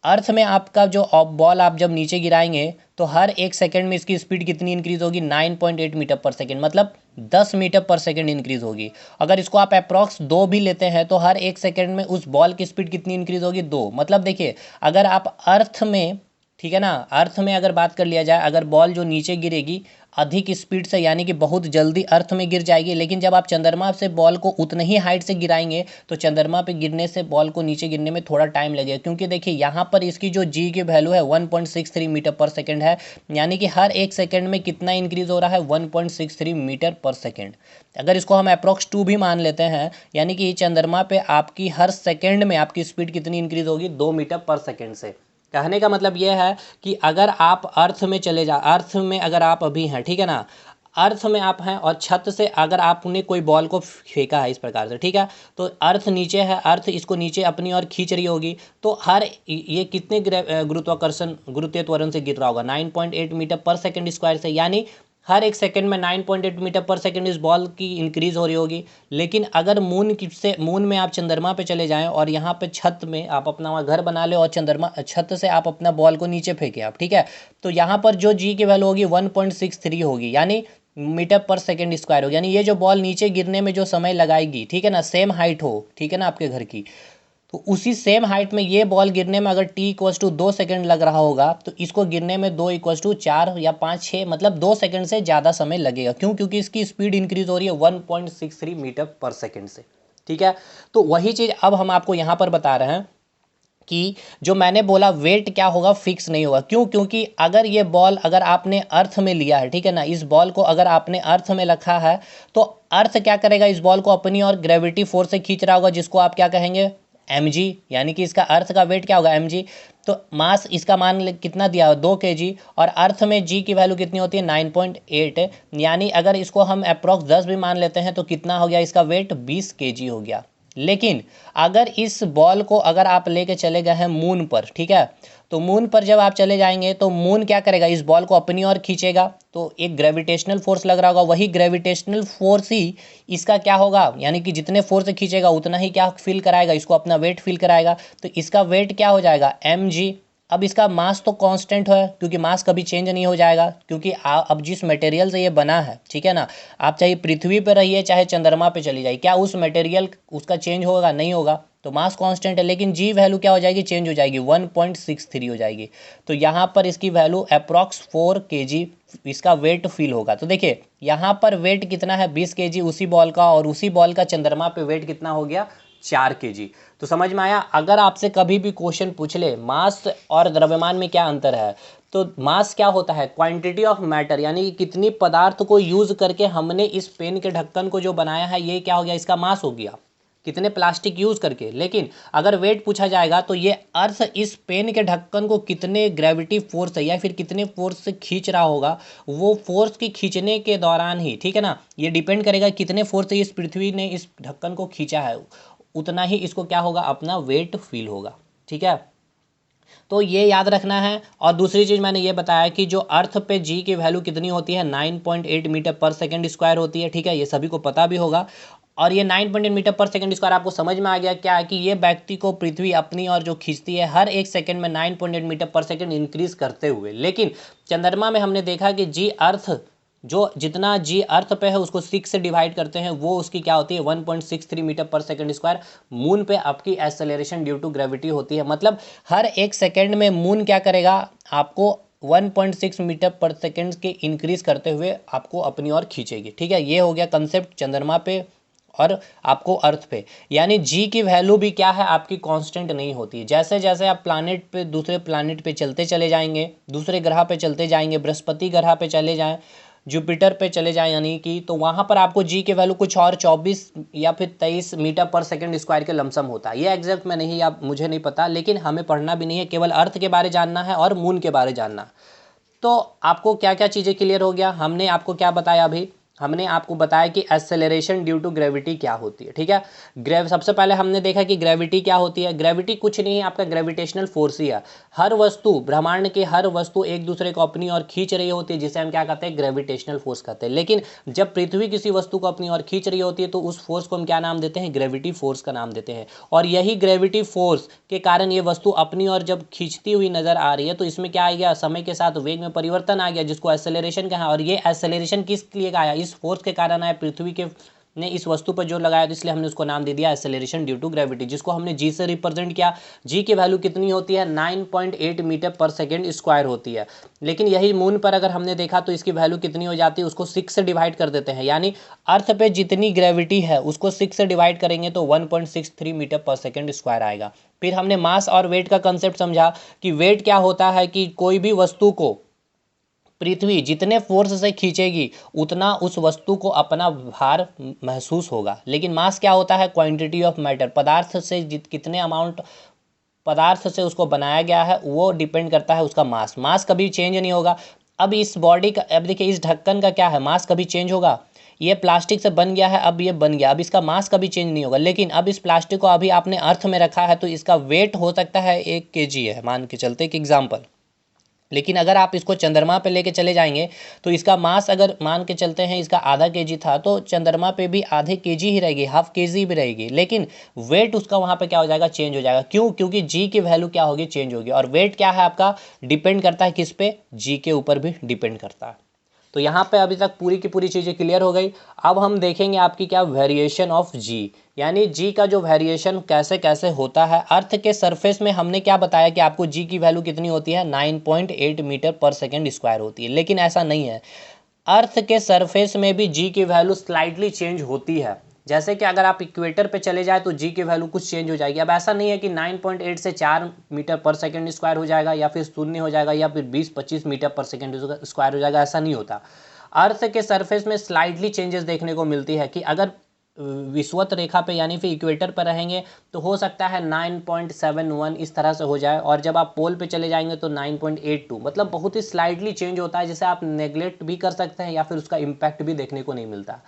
अर्थ में आपका जो बॉल आप जब नीचे गिराएंगे तो हर एक सेकंड में इसकी स्पीड कितनी इंक्रीज होगी, 9.8 मीटर पर सेकंड, मतलब 10 मीटर पर सेकंड इंक्रीज होगी। अगर इसको आप अप्रॉक्स 2 भी लेते हैं तो हर एक सेकंड में उस बॉल की स्पीड कितनी इंक्रीज होगी, 2। मतलब देखिए, अगर आप अर्थ में, ठीक है ना, अर्थ में अगर बात कर लिया जाए, अगर बॉल जो नीचे गिरेगी अधिक स्पीड से, यानी कि बहुत जल्दी अर्थ में गिर जाएगी, लेकिन जब आप चंद्रमा से बॉल को उतने ही हाइट से गिराएंगे तो चंद्रमा पे गिरने से बॉल को नीचे गिरने में थोड़ा टाइम लगेगा, क्योंकि देखिए यहाँ पर इसकी जो जी की वैल्यू है 1.63 मीटर पर सेकंड है, यानी कि हर एक सेकंड में कितना इंक्रीज हो रहा है, 1.63 मीटर पर सेकंड। अगर इसको हम अप्रॉक्स 2 भी मान लेते हैं, यानी कि चंद्रमा पे आपकी हर सेकंड में आपकी स्पीड कितनी इंक्रीज होगी, 2 मीटर पर सेकंड से। कहने का मतलब यह है कि अगर आप अर्थ में चले जा, अर्थ में अगर आप अभी हैं, ठीक है ना, अर्थ में आप हैं और छत से अगर आपने कोई बॉल को फेंका है इस प्रकार से, ठीक है, तो अर्थ नीचे है, अर्थ इसको नीचे अपनी ओर खींच रही होगी, तो हर ये कितने गुरुत्वाकर्षण गुरुत्वीय त्वरण से गिर रहा होगा, 9.8 मीटर पर सेकंड स्क्वायर से। यानी हर एक सेकंड में 9.8 मीटर पर सेकंड इस बॉल की इंक्रीज हो रही होगी। लेकिन अगर मून में आप चंद्रमा पे चले जाएं और यहाँ पे छत में आप अपना वहाँ घर बना ले और चंद्रमा छत से आप अपना बॉल को नीचे फेंके आप, ठीक है, तो यहाँ पर जो जी की वैल्यू होगी 1.63 होगी, यानी मीटर पर सेकंड स्क्वायर होगी। यानी ये जो बॉल नीचे गिरने में जो समय लगाएगी, ठीक है ना, सेम हाइट हो, ठीक है ना, आपके घर की, तो उसी सेम हाइट में ये बॉल गिरने में अगर t = 2 सेकंड लग रहा होगा तो इसको गिरने में 2 = 4 या 5 6, मतलब 2 सेकंड से ज़्यादा समय लगेगा। क्यों? क्योंकि इसकी स्पीड इंक्रीज हो रही है 1.63 मीटर पर सेकंड से, ठीक है। तो वही चीज़ अब हम आपको यहाँ पर बता रहे हैं कि जो मैंने बोला वेट क्या होगा, फिक्स नहीं होगा। क्यों? क्योंकि अगर ये बॉल अगर आपने अर्थ में लिया है, ठीक है ना, इस बॉल को अगर आपने अर्थ में रखा है तो अर्थ क्या करेगा, इस बॉल को अपनी और ग्रेविटी फोर्स से खींच रहा होगा, जिसको आप क्या कहेंगे, mg, यानी कि इसका अर्थ का वेट क्या होगा mg। तो मास इसका मान कितना दिया 2 kg, और अर्थ में g की वैल्यू कितनी होती है 9.8, यानी अगर इसको हम अप्रॉक्स 10 भी मान लेते हैं तो कितना हो गया इसका वेट 20 kg हो गया। लेकिन अगर इस बॉल को अगर आप लेके चले गए हैं मून पर, ठीक है, तो मून पर जब आप चले जाएंगे तो मून क्या करेगा, इस बॉल को अपनी ओर खींचेगा, तो एक ग्रेविटेशनल फोर्स लग रहा होगा, वही ग्रेविटेशनल फोर्स ही इसका क्या होगा, यानी कि जितने फोर्स से खींचेगा उतना ही क्या फील कराएगा, इसको अपना वेट फील कराएगा। तो इसका वेट क्या हो जाएगा mg। अब इसका मास तो कांस्टेंट है क्योंकि मास कभी चेंज नहीं हो जाएगा, क्योंकि अब जिस मटेरियल से ये बना है, ठीक है ना, आप चाहे पृथ्वी पर रहिए चाहे चंद्रमा पे चली जाइए, क्या उस मटेरियल उसका चेंज होगा, नहीं होगा। तो मास कांस्टेंट है, लेकिन जी वैल्यू क्या हो जाएगी, चेंज हो जाएगी, 1.63 हो जाएगी। तो यहाँ पर इसकी वैल्यू अप्रॉक्स 4 kg इसका वेट फील होगा। तो देखिए यहाँ पर वेट कितना है 20 kg उसी बॉल का, और उसी बॉल का चंद्रमा पे वेट कितना हो गया 4 kg। तो समझ में आया। अगर आपसे कभी भी क्वेश्चन पूछ ले मास और द्रव्यमान में क्या अंतर है, तो मास क्या होता है, क्वांटिटी ऑफ मैटर, यानी कि कितनी पदार्थ को यूज करके हमने इस पेन के ढक्कन को जो बनाया है, ये क्या हो गया, इसका मास हो गया, कितने प्लास्टिक यूज करके। लेकिन अगर वेट पूछा जाएगा तो ये अर्थ इस पेन के ढक्कन को कितने ग्रेविटी फोर्स है या फिर कितने फोर्स से खींच रहा होगा, वो फोर्स की खींचने के दौरान ही, ठीक है ना, ये डिपेंड करेगा कितने फोर्स से इस पृथ्वी ने इस ढक्कन को खींचा है, उतना ही इसको क्या होगा, अपना वेट फील होगा। ठीक है, तो ये याद रखना है। और दूसरी चीज़ मैंने ये बताया कि जो अर्थ पे जी की वैल्यू कितनी होती है 9.8 मीटर पर सेकंड स्क्वायर होती है। ठीक है, ये सभी को पता भी होगा। और ये 9.8 मीटर पर सेकंड स्क्वायर आपको समझ में आ गया क्या है, कि ये व्यक्ति को पृथ्वी अपनी और जो खींचती है हर एक सेकंड में 9.8 मीटर पर सेकंड इंक्रीज करते हुए। लेकिन चंद्रमा में हमने देखा कि जी अर्थ, जो जितना जी अर्थ पे है उसको 6 से डिवाइड करते हैं, वो उसकी क्या होती है 1.63 मीटर पर सेकंड स्क्वायर। मून पे आपकी एक्सेलरेशन ड्यू टू ग्रेविटी होती है, मतलब हर एक सेकंड में मून क्या करेगा, आपको 1.6 मीटर पर सेकंड के इंक्रीज करते हुए आपको अपनी ओर खींचेगी। ठीक है, ये हो गया कंसेप्ट चंद्रमा पे और आपको अर्थ पे। यानी जी की वैल्यू भी क्या है, आपकी कांस्टेंट नहीं होती। जैसे जैसे आप प्लानिट पे, दूसरे प्लानिट पे चलते चले जाएंगे, दूसरे ग्रह पे चलते जाएंगे, बृहस्पति ग्रह पे चले जाएं, जुपिटर पे चले जाएं, यानी कि तो वहाँ पर आपको जी की वैल्यू कुछ और 24 या फिर 23 मीटर पर सेकंड स्क्वायर के लमसम होता है। ये एग्जैक्ट में नहीं, आप मुझे नहीं पता, लेकिन हमें पढ़ना भी नहीं है, केवल अर्थ के बारे जानना है और मून के बारे जानना। तो आपको क्या क्या चीज़ें क्लियर हो गया। हमने आपको क्या बताया अभी, हमने आपको बताया कि एक्सेलरेशन ड्यू टू ग्रेविटी क्या होती है। ठीक है, सबसे पहले हमने देखा कि ग्रेविटी क्या होती है। ग्रेविटी कुछ नहीं है, आपका ग्रेविटेशनल फोर्स ही है। हर वस्तु, ब्रह्मांड की हर वस्तु एक दूसरे को अपनी ओर खींच रही होती है, जिसे हम क्या कहते हैं, ग्रेविटेशनल फोर्स कहते हैं। लेकिन जब पृथ्वी किसी वस्तु को अपनी ओर खींच रही होती है तो उस फोर्स को हम क्या नाम देते हैं, ग्रेविटी फोर्स का नाम देते हैं। और यही ग्रेविटी फोर्स के कारण ये वस्तु अपनी ओर जब खींचती हुई नजर आ रही है, तो इसमें क्या आ गया, समय के साथ वेग में परिवर्तन आ गया, जिसको एक्सेलरेशन कहा। और ये एक्सेलरेशन किस लिए आया, इस फोर्स के कारण आया, पृथ्वी के ने इस वस्तु पर जो लगाया, तो इसलिए हमने उसको नाम दे दिया एक्सेलरेशन ड्यू टू ग्रेविटी, जिसको हमने जी से रिप्रेजेंट किया। जी की वैल्यू कितनी होती है, 9.8 मीटर पर सेकेंड स्क्वायर होती है। लेकिन यही मून पर अगर हमने देखा तो इसकी वैल्यू कितनी हो जाती है, उसको 6 से डिवाइड कर देते हैं, यानी अर्थ पे जितनी ग्रेविटी है उसको 6 से डिवाइड करेंगे तो 1.63 मीटर पर सेकेंड स्क्वायर आएगा। फिर हमने मास और वेट का कंसेप्ट समझा कि वेट क्या होता है, कि कोई भी वस्तु को पृथ्वी जितने फोर्स से खींचेगी उतना उस वस्तु को अपना भार महसूस होगा। लेकिन मास क्या होता है, क्वांटिटी ऑफ मैटर, पदार्थ से कितने अमाउंट पदार्थ से उसको बनाया गया है वो डिपेंड करता है उसका मास। मास कभी चेंज नहीं होगा। अब इस बॉडी का, अब देखिए इस ढक्कन का क्या है, मास कभी चेंज होगा, ये प्लास्टिक से बन गया है, अब ये बन गया, अब इसका मास कभी चेंज नहीं होगा। लेकिन अब इस प्लास्टिक को अभी आपने अर्थ में रखा है तो इसका वेट हो सकता है 1 kg है, मान के चलते एक एग्जाम्पल। लेकिन अगर आप इसको चंद्रमा पे लेके चले जाएंगे तो इसका मास, अगर मान के चलते हैं इसका आधा केजी था, तो चंद्रमा पे भी आधे केजी ही रहेगी, हाफ केजी भी रहेगी। लेकिन वेट उसका वहाँ पे क्या हो जाएगा, चेंज हो जाएगा। क्यों, क्योंकि जी की वैल्यू क्या होगी, चेंज होगी। और वेट क्या है आपका, डिपेंड करता है किस पे, जी के ऊपर भी डिपेंड करता है। तो यहाँ पे अभी तक पूरी की पूरी चीज़ें क्लियर हो गई। अब हम देखेंगे आपकी क्या, वेरिएशन ऑफ जी, यानी जी का जो वेरिएशन कैसे कैसे होता है। अर्थ के सरफेस में हमने क्या बताया कि आपको जी की वैल्यू कितनी होती है, 9.8 मीटर पर सेकेंड स्क्वायर होती है। लेकिन ऐसा नहीं है, अर्थ के सरफेस में भी जी की वैल्यू स्लाइटली चेंज होती है। जैसे कि अगर आप इक्वेटर पे चले जाए तो जी की वैल्यू कुछ चेंज हो जाएगी। अब ऐसा नहीं है कि 9.8 से 4 मीटर पर सेकंड स्क्वायर हो जाएगा, या फिर शून्य हो जाएगा, या फिर 20-25 मीटर पर सेकंड स्क्वायर हो जाएगा, ऐसा नहीं होता। अर्थ के सरफेस में स्लाइटली चेंजेस देखने को मिलती है कि अगर विषुवत रेखा पे यानी फिर इक्वेटर पर रहेंगे तो हो सकता है 9.71 इस तरह से हो जाए, और जब आप पोल पे चले जाएंगे तो 9.82, मतलब बहुत ही स्लाइडली चेंज होता है, जिसे आप नेग्लेक्ट भी कर सकते हैं या फिर उसका इम्पैक्ट भी देखने को नहीं मिलता।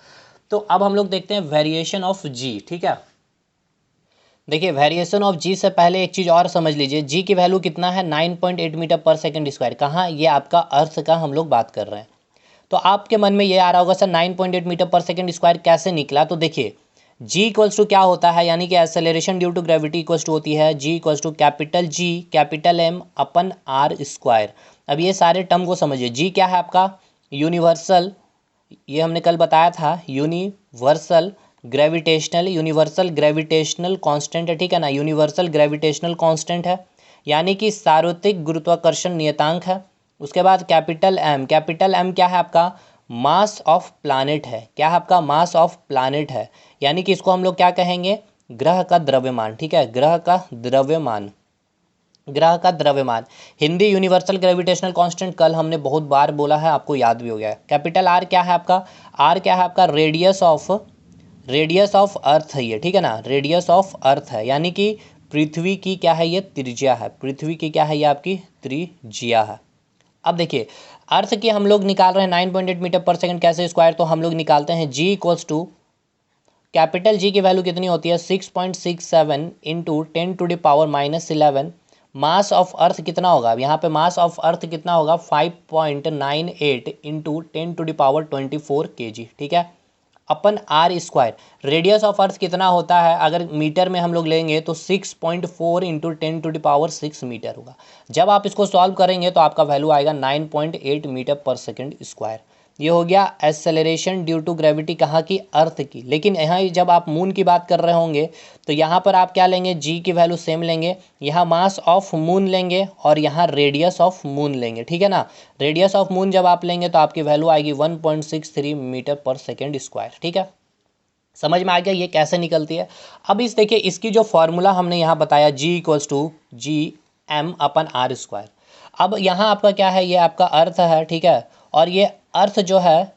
तो अब हम लोग देखते हैं वेरिएशन ऑफ जी। ठीक है, देखिए वेरिएशन ऑफ जी से पहले एक चीज़ और समझ लीजिए, जी की वैल्यू कितना है 9.8 मीटर पर सेकंड स्क्वायर। कहाँ, ये आपका अर्थ का हम लोग बात कर रहे हैं। तो आपके मन में ये आ रहा होगा सर 9.8 मीटर पर सेकंड स्क्वायर कैसे निकला। तो देखिए जी इक्वल्स टू क्या होता है, यानी कि acceleration due to gravity equals to होती है G equals to capital G capital M upon R square. अब ये सारे टर्म को समझिए। जी क्या है आपका यूनिवर्सल, ये हमने कल बताया था, यूनिवर्सल ग्रेविटेशनल कांस्टेंट है, ठीक है ना, यूनिवर्सल ग्रेविटेशनल कांस्टेंट है, यानी कि सार्वत्रिक गुरुत्वाकर्षण नियतांक है। उसके बाद कैपिटल एम क्या है आपका मास ऑफ प्लैनेट है। क्या है आपका मास ऑफ प्लैनेट है, यानी कि इसको हम लोग क्या कहेंगे, ग्रह का द्रव्यमान। ठीक है, ग्रह का द्रव्यमान, ग्रह का द्रव्यमान। हिंदी यूनिवर्सल ग्रेविटेशनल कांस्टेंट कल हमने बहुत बार बोला है, आपको याद भी हो गया है। कैपिटल आर क्या है आपका, आर क्या है आपका रेडियस ऑफ अर्थ है ये, ठीक है ना, रेडियस ऑफ अर्थ है, यानी कि पृथ्वी की क्या है ये त्रिज्या है, पृथ्वी की क्या है ये आपकी त्रिज्या है। अब देखिए अर्थ की हम लोग निकाल रहे हैं 9.8 मीटर पर सेकंड कैसे स्क्वायर, तो हम लोग निकालते हैं जी इक्वल्स टू कैपिटल जी की वैल्यू कितनी होती है 6.67 इंटू 10⁻⁻11। मास ऑफ अर्थ कितना होगा, यहाँ पे मास ऑफ अर्थ कितना होगा 5.98 इंटू 10⁻24 kg, ठीक है, upon R square. Radius of earth कितना होता है, अगर मीटर में हम लोग लेंगे तो 6.4 इंटू 10⁻6 मीटर होगा। जब आप इसको सॉल्व करेंगे तो आपका वैल्यू आएगा 9.8 मीटर पर सेकंड स्क्वायर। ये हो गया एक्सेलरेशन ड्यू टू ग्रेविटी कहाँ की, अर्थ की। लेकिन यहाँ जब आप मून की बात कर रहे होंगे तो यहाँ पर आप क्या लेंगे, जी की वैल्यू सेम लेंगे, यहाँ मास ऑफ मून लेंगे और यहाँ रेडियस ऑफ मून लेंगे, ठीक है ना। रेडियस ऑफ मून जब आप लेंगे तो आपकी वैल्यू आएगी 1.63 मीटर पर सेकेंड स्क्वायर, ठीक है। समझ में आ गया ये कैसे निकलती है। अब इस देखिए इसकी जो फॉर्मूला हमने यहाँ बताया G equals to G M upon R square. अब यहाँ आपका क्या है, ये आपका अर्थ है, ठीक है, और ये अर्थ जो है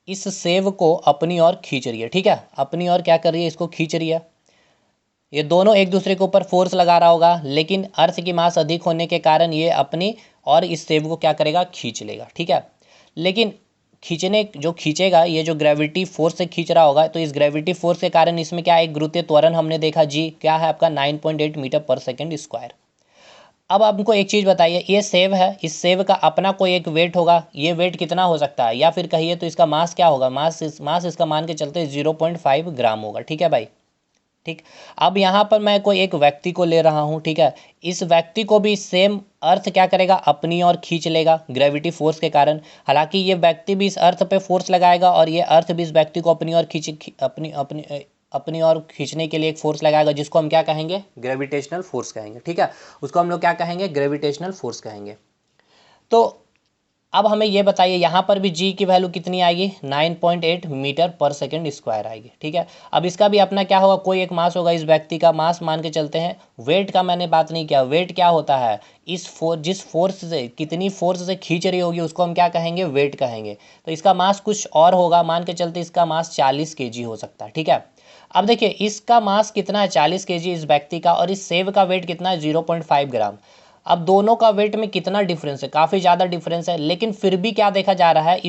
इस सेव को अपनी ओर खींच रही है, ठीक है, अपनी ओर क्या कर रही है, इसको खींच रही है। ये दोनों एक दूसरे के ऊपर फोर्स लगा रहा होगा, लेकिन अर्थ की मास अधिक होने के कारण ये अपनी और इस सेव को क्या करेगा, खींच लेगा, ठीक है। लेकिन खींचने जो खींचेगा, ये जो ग्रेविटी फोर्स से खींच रहा होगा, तो इस ग्रेविटी फोर्स के कारण इसमें क्या एक गुरुत्वीय त्वरण हमने देखा जी क्या है आपका 9.8 मीटर पर सेकेंड स्क्वायर। अब आपको एक चीज़ बताइए, ये सेव है, इस सेव का अपना कोई एक वेट होगा, ये वेट कितना हो सकता है, या फिर कहिए तो इसका मास क्या होगा, मास इसका मान के चलते 0.5 ग्राम होगा, ठीक है भाई, ठीक। अब यहाँ पर मैं कोई एक व्यक्ति को ले रहा हूँ, ठीक है, इस व्यक्ति को भी सेम अर्थ क्या करेगा, अपनी ओर खींच लेगा ग्रेविटी फोर्स के कारण। हालांकि ये व्यक्ति भी इस अर्थ पे फोर्स लगाएगा और ये अर्थ भी इस व्यक्ति को अपनी ओर अपनी ओर खींचने के लिए एक फोर्स लगाएगा, जिसको हम क्या कहेंगे, ग्रेविटेशनल फोर्स कहेंगे, ठीक है, उसको हम लोग क्या कहेंगे, ग्रेविटेशनल फोर्स कहेंगे। तो अब हमें ये बताइए यहाँ पर भी जी की वैल्यू कितनी आएगी, 9.8 मीटर पर सेकेंड स्क्वायर आएगी, ठीक है। अब इसका भी अपना क्या होगा, कोई एक मास होगा, इस व्यक्ति का मास मान के चलते हैं। वेट का मैंने बात नहीं किया, वेट क्या होता है, जिस फोर्स से कितनी फोर्स से खींच रही होगी उसको हम क्या कहेंगे, वेट कहेंगे। तो इसका मास कुछ और होगा, मान के चलते इसका मास 40 kg हो सकता है, ठीक है। अब देखिए इसका मास कितना है 40 kg इस व्यक्ति का, और इस सेब का वेट कितना है 0.5 ग्राम। अब दोनों का वेट में कितना डिफरेंस है, काफ़ी ज़्यादा डिफरेंस है, लेकिन फिर भी क्या देखा जा रहा है,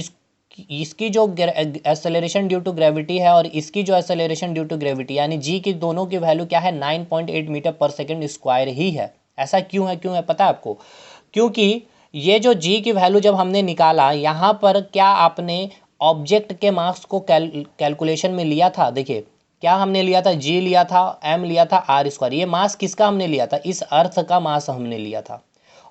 इसकी जो एक्सेलरेशन ड्यू टू ग्रेविटी है और इसकी जो एक्सेलरेशन ड्यू टू ग्रेविटी यानी जी की दोनों की वैल्यू क्या है 9.8 मीटर पर सेकेंड स्क्वायर ही है। ऐसा क्यों है पता है आपको, क्योंकि ये जो जी की वैल्यू जब हमने निकाला यहाँ पर क्या आपने ऑब्जेक्ट के मास को कैलकुलेशन में लिया था। देखिए क्या हमने लिया था, जी लिया था, एम लिया था, आर स्क्वायर। ये मास किसका हमने लिया था, इस अर्थ का मास हमने लिया था,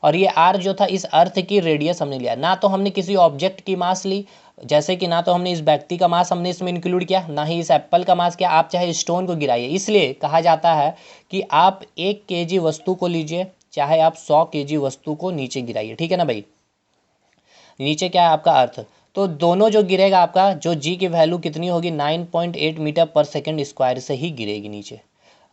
और ये आर जो था इस अर्थ की रेडियस हमने लिया। ना तो हमने किसी ऑब्जेक्ट की मास ली, जैसे कि ना तो हमने इस व्यक्ति का मास हमने इसमें इंक्लूड किया, ना ही इस एप्पल का मास किया। आप चाहे स्टोन को गिराइए, इसलिए कहा जाता है कि आप 1 kg वस्तु को लीजिए, चाहे आप 100 kg वस्तु को नीचे गिराइए, ठीक है ना भाई। नीचे क्या है आपका अर्थ, तो दोनों जो गिरेगा आपका जो जी की वैल्यू कितनी होगी 9.8 मीटर पर सेकेंड स्क्वायर से ही गिरेगी नीचे।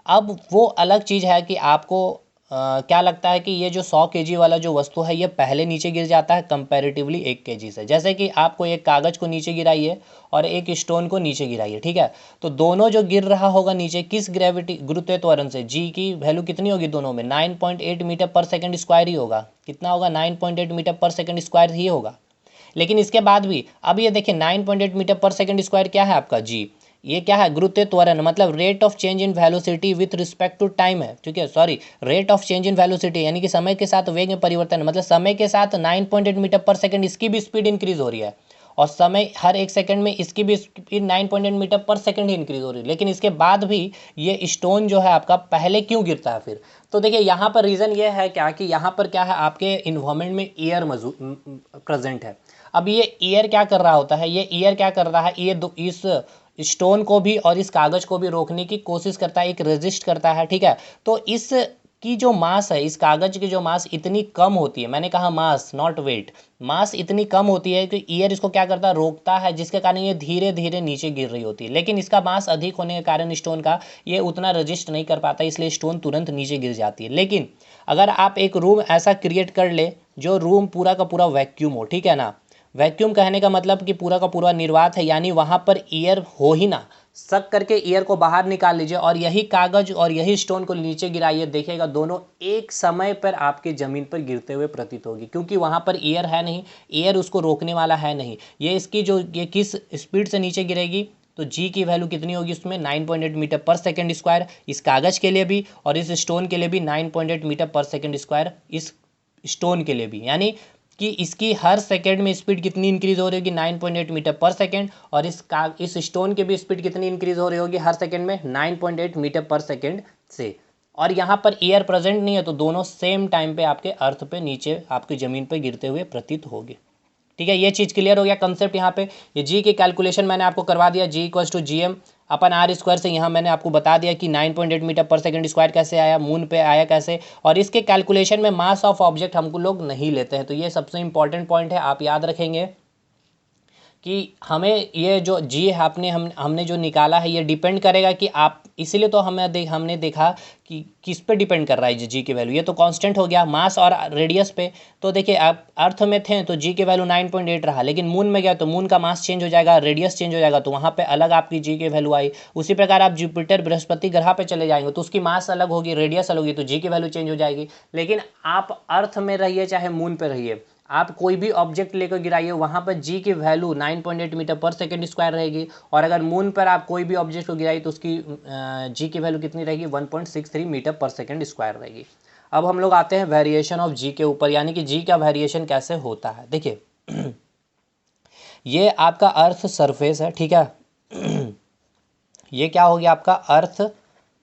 अब वो अलग चीज़ है कि आपको क्या लगता है कि ये जो 100 केजी वाला जो वस्तु है ये पहले नीचे गिर जाता है कंपैरेटिवली 1 केजी से। जैसे कि आपको एक कागज़ को नीचे गिराइए और एक स्टोन को नीचे गिराइए, ठीक है, तो दोनों जो गिर रहा होगा नीचे किस ग्रेविटी गुरुत्व त्वरण से, जी की वैल्यू कितनी होगी दोनों में, 9.8 मीटर पर सेकेंड स्क्वायर ही होगा। कितना होगा, 9.8 मीटर पर सेकेंड स्क्वायर ही होगा। लेकिन इसके बाद भी अब ये देखिए 9.8 मीटर पर सेकेंड स्क्वायर क्या है आपका, जी ये क्या है, गुरुत्व त्वरण, मतलब rate of change in velocity with respect to time है, ठीक है, sorry, rate of change in velocity यानी कि समय के साथ वेग में परिवर्तन, मतलब समय के साथ 9.8 मीटर पर सेकंड इसकी भी स्पीड इंक्रीज हो रही है, और समय हर एक सेकंड में इसकी भी स्पीड 9.8 मीटर पर सेकंड ही इंक्रीज हो रही है। लेकिन इसके बाद भी ये स्टोन जो है आपका पहले क्यों गिरता है फिर, तो देखिए यहाँ पर रीज़न ये है क्या कि यहाँ पर क्या है, आपके इन्वायरमेंट में एयर प्रेजेंट है। अब ये एयर क्या कर रहा होता है, ये एयर क्या कर रहा है, ये इस स्टोन को भी और इस कागज़ को भी रोकने की कोशिश करता है, एक रेजिस्ट करता है, ठीक है। तो इस की जो मास है, इस कागज़ की जो मास इतनी कम होती है, मैंने कहा मास नॉट वेट, मास इतनी कम होती है कि ईयर इसको क्या करता है, रोकता है, जिसके कारण ये धीरे धीरे नीचे गिर रही होती है। लेकिन इसका मास अधिक होने के कारण स्टोन का ये उतना रजिस्ट नहीं कर पाता, इसलिए स्टोन तुरंत नीचे गिर जाती है। लेकिन अगर आप एक रूम ऐसा क्रिएट कर ले जो रूम पूरा का पूरा वैक्यूम हो, ठीक है ना, वैक्यूम कहने का मतलब कि पूरा का पूरा निर्वात है, यानी वहाँ पर एयर हो ही ना, सक करके एयर को बाहर निकाल लीजिए और यही कागज़ और यही स्टोन को नीचे गिराइए, देखिएगा दोनों एक समय पर आपके ज़मीन पर गिरते हुए प्रतीत होगी, क्योंकि वहाँ पर एयर है नहीं, एयर उसको रोकने वाला है नहीं। ये इसकी जो ये किस स्पीड से नीचे गिरेगी, तो जी की वैल्यू कितनी होगी उसमें, 9.8 मीटर पर सेकेंड स्क्वायर, इस कागज़ के लिए भी और इस स्टोन के लिए भी 9.8 मीटर पर सेकेंड स्क्वायर इस स्टोन के लिए भी, यानी कि इसकी हर सेकेंड में स्पीड कितनी इंक्रीज हो रही होगी, 9.8 मीटर पर सेकेंड, और इस स्टोन की भी स्पीड कितनी इंक्रीज हो रही होगी हर सेकेंड में, 9.8 मीटर पर सेकेंड से। और यहाँ पर एयर प्रेजेंट नहीं है, तो दोनों सेम टाइम पे आपके अर्थ पे नीचे आपकी ज़मीन पे गिरते हुए प्रतीत होगी। ठीक है, ये चीज़ क्लियर हो गया कंसेप्ट। यहाँ पे ये जी की कैलकुलेशन मैंने आपको करवा दिया, G equals to G M upon R square से। यहाँ मैंने आपको बता दिया कि 9.8 मीटर पर सेकंड स्क्वायर कैसे आया, मून पे आया कैसे, और इसके कैलकुलेशन में मास ऑफ ऑब्जेक्ट हमको लोग नहीं लेते हैं, तो ये सबसे इंपॉर्टेंट पॉइंट है, आप याद रखेंगे कि हमें ये जो जी है हमने जो निकाला है ये डिपेंड करेगा कि आप, इसीलिए तो हमने देखा कि किस पे डिपेंड कर रहा है जी की वैल्यू, ये तो कांस्टेंट हो गया मास और रेडियस पे। तो देखिए आप अर्थ में थे तो जी की वैल्यू 9.8 रहा, लेकिन मून में गया तो मून का मास चेंज हो जाएगा, रेडियस चेंज हो जाएगा, तो वहाँ पे अलग आपकी जी की वैल्यू आई। उसी प्रकार आप जुपिटर बृहस्पति ग्रह पे चले जाएंगे तो उसकी मास अलग होगी, रेडियस अलग होगी, तो जी की वैल्यू चेंज हो जाएगी। लेकिन आप अर्थ में रहिए चाहे मून पे रहिए, आप कोई भी ऑब्जेक्ट लेकर गिराइए वहाँ पर जी की वैल्यू 9.8 मीटर पर सेकेंड स्क्वायर रहेगी, और अगर मून पर आप कोई भी ऑब्जेक्ट को गिराइए तो उसकी जी की वैल्यू कितनी रहेगी, 1.63 मीटर पर सेकेंड स्क्वायर रहेगी। अब हम लोग आते हैं वेरिएशन ऑफ जी के ऊपर, यानी कि जी का वेरिएशन कैसे होता है। देखिए ये आपका अर्थ सरफेस है, ठीक है, ये क्या हो गया आपका अर्थ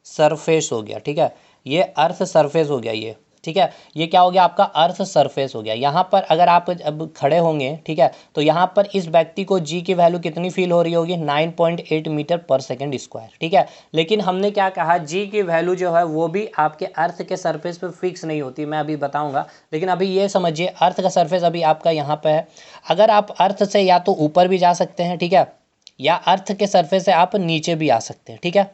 सरफेस हो गया, ठीक है, ये अर्थ सरफेस हो गया ये, ठीक है, ये क्या हो गया आपका अर्थ सरफेस हो गया। यहाँ पर अगर आप अब खड़े होंगे, ठीक है, तो यहाँ पर इस व्यक्ति को जी की वैल्यू कितनी फील हो रही होगी, 9.8 मीटर पर सेकेंड स्क्वायर, ठीक है। लेकिन हमने क्या कहा, जी की वैल्यू जो है वो भी आपके अर्थ के सरफेस पे फिक्स नहीं होती, मैं अभी बताऊँगा। लेकिन अभी ये समझिए अर्थ का सरफेस अभी आपका यहाँ पर है, अगर आप अर्थ से या तो ऊपर भी जा सकते हैं, ठीक है, या अर्थ के सरफेस से आप नीचे भी आ सकते हैं, ठीक है।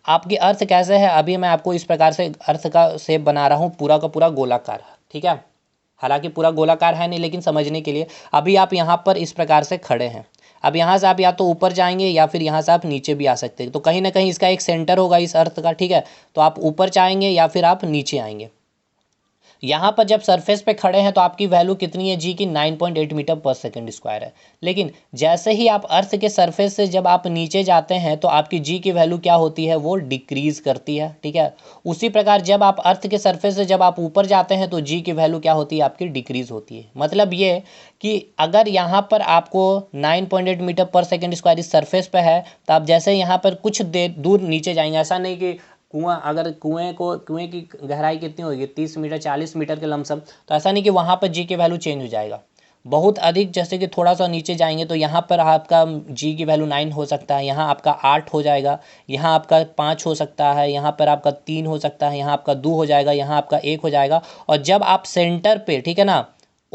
आपकी अर्थ कैसे है, अभी मैं आपको इस प्रकार से अर्थ का शेप बना रहा हूँ, पूरा का पूरा गोलाकार, ठीक है, हालांकि पूरा गोलाकार है नहीं, लेकिन समझने के लिए अभी आप यहाँ पर इस प्रकार से खड़े हैं। अब यहाँ से आप या तो ऊपर जाएंगे या फिर यहाँ से आप नीचे भी आ सकते हैं, तो कहीं ना कहीं इसका एक सेंटर होगा इस अर्थ का, ठीक है, तो आप ऊपर जाएंगे या फिर आप नीचे आएंगे। यहाँ पर जब सरफेस पे खड़े हैं तो आपकी वैल्यू कितनी है जी की, 9.8 मीटर पर सेकंड स्क्वायर है। लेकिन जैसे ही आप अर्थ के सरफेस से जब आप नीचे जाते हैं तो आपकी जी की वैल्यू क्या होती है, वो डिक्रीज करती है, ठीक है। उसी प्रकार जब आप अर्थ के सरफेस से जब आप ऊपर जाते हैं तो जी की वैल्यू क्या होती है, आपकी डिक्रीज होती है। मतलब ये कि अगर यहाँ पर आपको 9.8 मीटर पर सेकेंड स्क्वायर इस सरफेस पे है, तो आप जैसे यहाँ पर कुछ देर दूर नीचे जाएंगे, ऐसा नहीं कि अगर कुएं की गहराई कितनी होगी, 30 मीटर 40 मीटर के लमसम, तो ऐसा नहीं कि वहाँ पर जी की वैल्यू चेंज हो जाएगा। बहुत अधिक जैसे कि थोड़ा सा नीचे जाएंगे तो यहाँ पर आपका जी की वैल्यू 9 हो सकता है, यहाँ आपका 8 हो जाएगा, यहाँ आपका 5 हो सकता है, यहाँ पर आपका 3 हो सकता है, यहाँ आपका 2 हो जाएगा, यहाँ आपका 1 हो जाएगा। और जब आप सेंटर पे, ठीक है ना,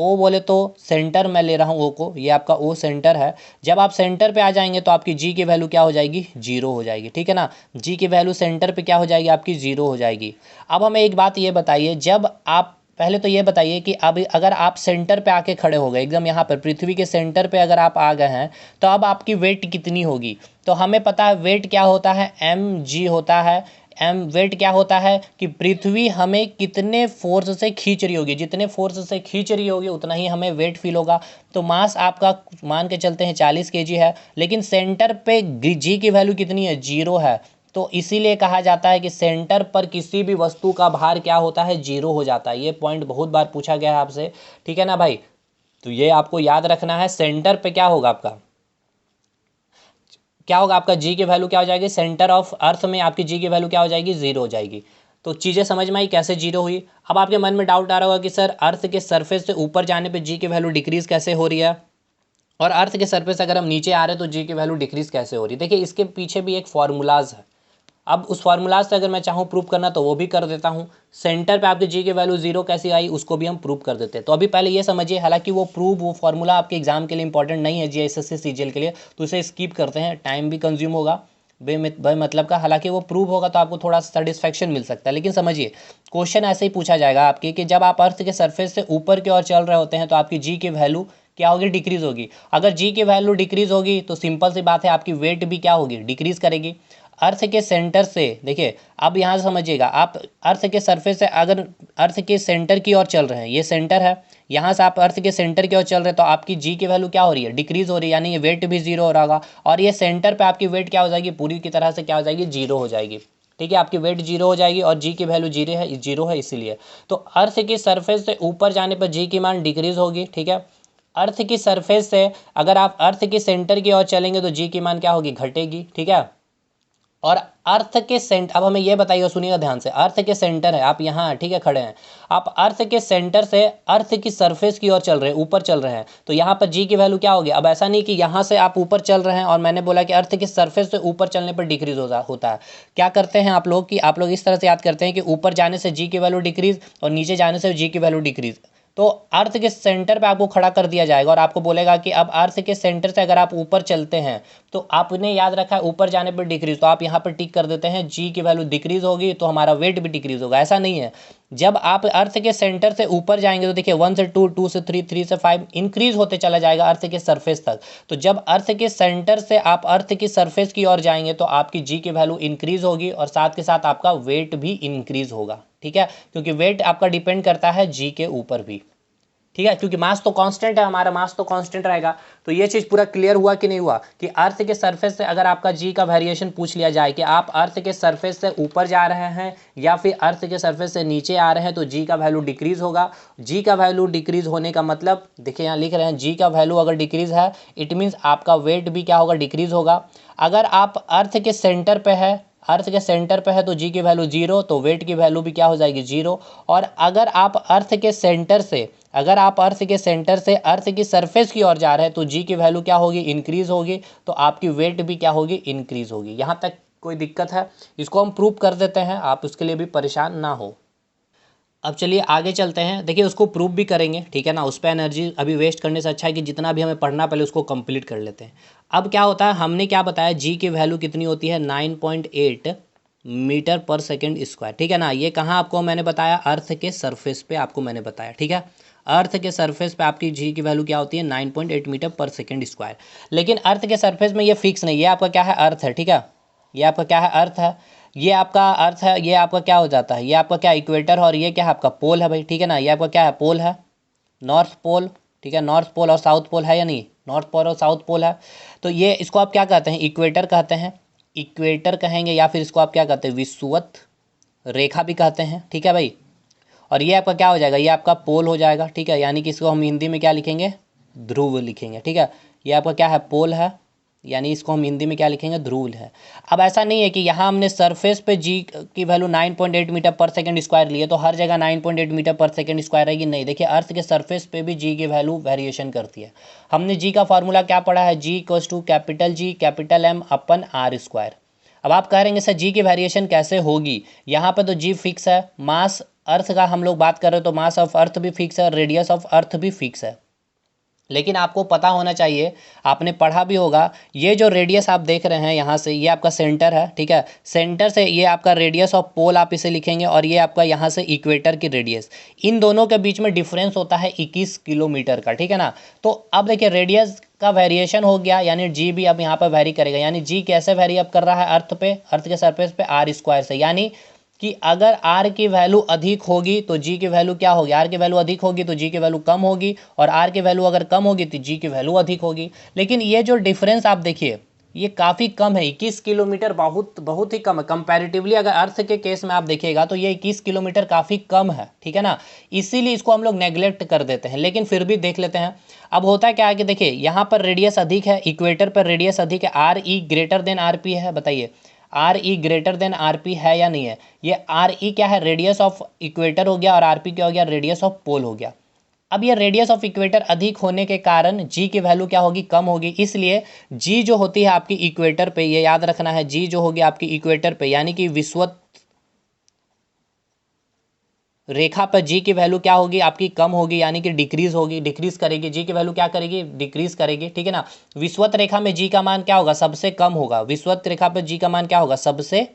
ओ बोले तो सेंटर मैं ले रहा हूँ ओ को, ये आपका ओ सेंटर है। जब आप सेंटर पे आ जाएंगे तो आपकी जी की वैल्यू क्या हो जाएगी, जीरो हो जाएगी, ठीक है ना। जी की वैल्यू सेंटर पे क्या हो जाएगी आपकी, जीरो हो जाएगी। अब हमें एक बात ये बताइए, जब आप पहले तो ये बताइए कि अब अगर आप सेंटर पे आके खड़े हो गए एकदम यहाँ पर पृथ्वी के सेंटर पे अगर आप आ गए हैं तो अब आपकी वेट कितनी होगी। तो हमें पता है वेट क्या होता है, एम जी होता है। एम वेट क्या होता है कि पृथ्वी हमें कितने फोर्स से खींच रही होगी, जितने फोर्स से खींच रही होगी उतना ही हमें वेट फील होगा। तो मास आपका मान के चलते हैं 40 kg है, लेकिन सेंटर पे जी की वैल्यू कितनी है, जीरो है। तो इसीलिए कहा जाता है कि सेंटर पर किसी भी वस्तु का भार क्या होता है, जीरो हो जाता है। ये पॉइंट बहुत बार पूछा गया है आपसे, ठीक है ना भाई। तो ये आपको याद रखना है, सेंटर पे क्या होगा आपका, क्या होगा आपका जी की वैल्यू क्या हो जाएगी, सेंटर ऑफ अर्थ में आपकी जी की वैल्यू क्या हो जाएगी, जीरो हो जाएगी। तो चीज़ें समझ में आई कैसे जीरो हुई। अब आपके मन में डाउट आ रहा होगा कि सर अर्थ के सरफेस से ऊपर जाने पे जी की वैल्यू डिक्रीज कैसे हो रही है, और अर्थ के सरफेस से अगर हम नीचे आ रहे हैं तो जी की वैल्यू डिक्रीज कैसे हो रही है। देखिए इसके पीछे भी एक फार्मूलाज है। अब उस फार्मूला से अगर मैं चाहूँ प्रूव करना तो वो भी कर देता हूँ। सेंटर पे आपकी जी की वैल्यू जीरो कैसी आई उसको भी हम प्रूव कर देते हैं। तो अभी पहले ये समझिए, हालांकि वो फार्मूला आपके एग्जाम के लिए इंपॉर्टेंट नहीं है, जीएसएससी सीजीएल के लिए, तो इसे स्किप करते हैं, टाइम भी कंज्यूम होगा मतलब का। हालांकि वो प्रूव होगा तो आपको थोड़ा सेटिस्फेक्शन मिल सकता है, लेकिन समझिए क्वेश्चन ऐसे ही पूछा जाएगा आपके कि जब आप अर्थ के सरफेस से ऊपर की ओर चल रहे होते हैं तो आपकी जी की वैल्यू क्या होगी, डिक्रीज होगी। अगर जी की वैल्यू डिक्रीज होगी तो सिंपल सी बात है आपकी वेट भी क्या होगी, डिक्रीज करेगी। अर्थ के सेंटर से देखिए, अब यहाँ से समझिएगा, आप अर्थ के सरफेस से अगर अर्थ के सेंटर की ओर चल रहे हैं, ये सेंटर है, यहाँ से आप अर्थ के सेंटर की ओर चल रहे हैं तो आपकी जी की वैल्यू क्या हो रही है, डिक्रीज हो रही है, यानी ये वेट भी जीरो हो रहा होगा। और ये सेंटर पे आपकी वेट क्या हो जाएगी, पूरी की तरह से क्या हो जाएगी, जीरो हो जाएगी। ठीक है, आपकी वेट जीरो हो जाएगी और जी की वैल्यू जीरो है इसीलिए। तो अर्थ की सरफेस से ऊपर जाने पर जी की मान डिक्रीज होगी, ठीक है। अर्थ की सरफेस से अगर आप अर्थ के सेंटर की ओर चलेंगे तो जी की मान क्या होगी, घटेगी, ठीक है। और अर्थ के सेंटर, अब हमें यह बताइए, सुनिएगा ध्यान से, अर्थ के सेंटर है, आप यहाँ ठीक है खड़े हैं, आप अर्थ के सेंटर से अर्थ की सरफेस की ओर चल रहे हैं, ऊपर चल रहे हैं, तो यहाँ पर जी की वैल्यू क्या होगी। अब ऐसा नहीं कि यहाँ से आप ऊपर चल रहे हैं और मैंने बोला कि अर्थ की सरफेस से ऊपर चलने पर डिक्रीज होता है। क्या करते हैं आप लोग कि आप लोग इस तरह से याद करते हैं कि ऊपर जाने से जी की वैल्यू डिक्रीज और नीचे जाने से जी की वैल्यू डिक्रीज। तो अर्थ के सेंटर पे आपको खड़ा कर दिया जाएगा और आपको बोलेगा कि अब अर्थ के सेंटर से अगर आप ऊपर चलते हैं तो आपने याद रखा है ऊपर जाने पर डिक्रीज, तो आप यहाँ पर टिक कर देते हैं, जी की वैल्यू डिक्रीज होगी तो हमारा वेट भी डिक्रीज होगा। ऐसा नहीं है, जब आप अर्थ के सेंटर से ऊपर जाएंगे तो देखिए 1 से 2, 2 से 3, 3 से 5 इंक्रीज होते चला जाएगा अर्थ के सरफेस तक। तो जब अर्थ के सेंटर से आप अर्थ की सरफेस की ओर जाएंगे तो आपकी जी की वैल्यू इंक्रीज होगी और साथ के साथ आपका वेट भी इंक्रीज होगा, ठीक है, क्योंकि वेट आपका डिपेंड करता है जी के ऊपर भी, ठीक है, क्योंकि मास तो कांस्टेंट है, हमारा मास तो कांस्टेंट रहेगा। तो ये चीज़ पूरा क्लियर हुआ कि नहीं हुआ कि अर्थ के सरफेस से अगर आपका जी का वेरिएशन पूछ लिया जाए कि आप अर्थ के सरफेस से ऊपर जा रहे हैं या फिर अर्थ के सरफेस से नीचे आ रहे हैं तो जी का वैल्यू डिक्रीज होगा। जी का वैल्यू डिक्रीज होने का मतलब देखिए यहाँ लिख रहे हैं, जी का वैल्यू अगर डिक्रीज है इट मीन्स आपका वेट भी क्या होगा, डिक्रीज होगा। अगर आप अर्थ के सेंटर पे है, अर्थ के सेंटर पे है तो जी की वैल्यू जीरो, तो वेट की वैल्यू भी क्या हो जाएगी, जीरो। और अगर आप अर्थ के सेंटर से अर्थ की सरफेस की ओर जा रहे हैं तो जी की वैल्यू क्या होगी, इंक्रीज होगी, तो आपकी वेट भी क्या होगी, इंक्रीज होगी। यहाँ तक कोई दिक्कत है, इसको हम प्रूव कर देते हैं, आप उसके लिए भी परेशान ना हो। अब चलिए आगे चलते हैं, देखिए उसको प्रूव भी करेंगे, ठीक है ना। उस पर एनर्जी अभी वेस्ट करने से अच्छा है कि जितना भी हमें पढ़ना पहले उसको कंप्लीट कर लेते हैं। अब क्या होता है, हमने क्या बताया, जी की वैल्यू कितनी होती है, 9.8 मीटर पर सेकेंड स्क्वायर, ठीक है ना। ये कहाँ आपको मैंने बताया, अर्थ के सरफेस पे आपको मैंने बताया, ठीक है। अर्थ के सरफेस पे आपकी जी की वैल्यू क्या होती है, 9.8 मीटर पर सेकेंड स्क्वायर। लेकिन अर्थ के सरफेस में ये फिक्स नहीं, ये आपका क्या है, अर्थ है, ठीक है। ये आपका क्या है, अर्थ है, ये आपका अर्थ है, ये आपका क्या हो जाता है, ये आपका क्या इक्वेटर है और ये क्या है आपका पोल है भाई, ठीक है ना। ये आपका क्या है, पोल है, नॉर्थ पोल, ठीक है, नॉर्थ पोल और साउथ पोल है या नहीं, नॉर्थ पोल और साउथ पोल है। तो ये इसको आप क्या कहते हैं, इक्वेटर कहते हैं, इक्वेटर कहेंगे, या फिर इसको आप क्या कहते हैं, विषुवत रेखा भी कहते हैं, ठीक है भाई। और ये आपका क्या हो जाएगा, ये आपका पोल हो जाएगा, ठीक है, यानी कि इसको हम हिंदी में क्या लिखेंगे, ध्रुव लिखेंगे, ठीक है। ये आपका क्या है, पोल है, यानी इसको हम हिंदी में क्या लिखेंगे, ध्रुव है। अब ऐसा नहीं है कि यहाँ हमने सरफेस पे जी की वैल्यू 9.8 मीटर पर सेकंड स्क्वायर लिए तो हर जगह 9.8 मीटर पर सेकंड स्क्वायर रहेगी, नहीं। देखिए अर्थ के सरफेस पे भी जी की वैल्यू वेरिएशन करती है। हमने जी का फॉर्मूला क्या पढ़ा है, G equals to capital G capital M upon R square. अब आप कह रहे हैं सर जी की वेरिएशन कैसे होगी, यहाँ पर तो जी फिक्स है, मास अर्थ का हम लोग बात कर रहे हैं तो मास ऑफ अर्थ भी फिक्स है और रेडियस ऑफ अर्थ भी फिक्स है। लेकिन आपको पता होना चाहिए, आपने पढ़ा भी होगा, ये जो रेडियस आप देख रहे हैं यहाँ से, ये आपका सेंटर है, ठीक है। सेंटर से ये आपका रेडियस ऑफ पोल आप इसे लिखेंगे और ये आपका यहाँ से इक्वेटर की रेडियस, इन दोनों के बीच में डिफरेंस होता है 21 किलोमीटर का, ठीक है ना। तो अब देखिए रेडियस का वेरिएशन हो गया, यानी जी भी अब यहाँ पर वेरी करेगा। यानी जी कैसे वेरी अब कर रहा है अर्थ पे, अर्थ के सरफेस पे आर स्क्वायर से। यानी कि अगर आर की वैल्यू अधिक होगी तो जी की वैल्यू क्या होगी, आर की वैल्यू अधिक होगी तो जी की वैल्यू कम होगी, और आर की वैल्यू अगर कम होगी तो जी की वैल्यू अधिक होगी। लेकिन ये जो डिफरेंस आप देखिए ये काफ़ी कम है, 21 किलोमीटर बहुत बहुत ही कम है कंपैरेटिवली। अगर अर्थ के केस में आप देखिएगा तो ये 21 किलोमीटर काफ़ी कम है, ठीक है ना। इसीलिए इसको हम लोग नेग्लेक्ट कर देते हैं, लेकिन फिर भी देख लेते हैं। अब होता क्या है कि देखिए यहाँ पर रेडियस अधिक है, इक्वेटर पर रेडियस अधिक है, R E greater than R P है। बताइए R E greater than R P है या नहीं है। ये आर ई क्या है, रेडियस ऑफ इक्वेटर हो गया, और आर पी क्या हो गया, रेडियस ऑफ पोल हो गया। अब ये रेडियस ऑफ इक्वेटर अधिक होने के कारण जी की वैल्यू क्या होगी, कम होगी। इसलिए जी जो होती है आपकी इक्वेटर पे, ये याद रखना है, जी जो होगी आपकी इक्वेटर पे यानी कि विषुवत रेखा पर जी की वैल्यू क्या होगी आपकी, कम होगी, यानी कि डिक्रीज होगी, डिक्रीज करेगी। जी की वैल्यू क्या करेगी, डिक्रीज करेगी, ठीक है ना। विषुवत रेखा में जी का मान क्या होगा, सबसे कम होगा। विषुवत रेखा पर जी का मान क्या होगा, सबसे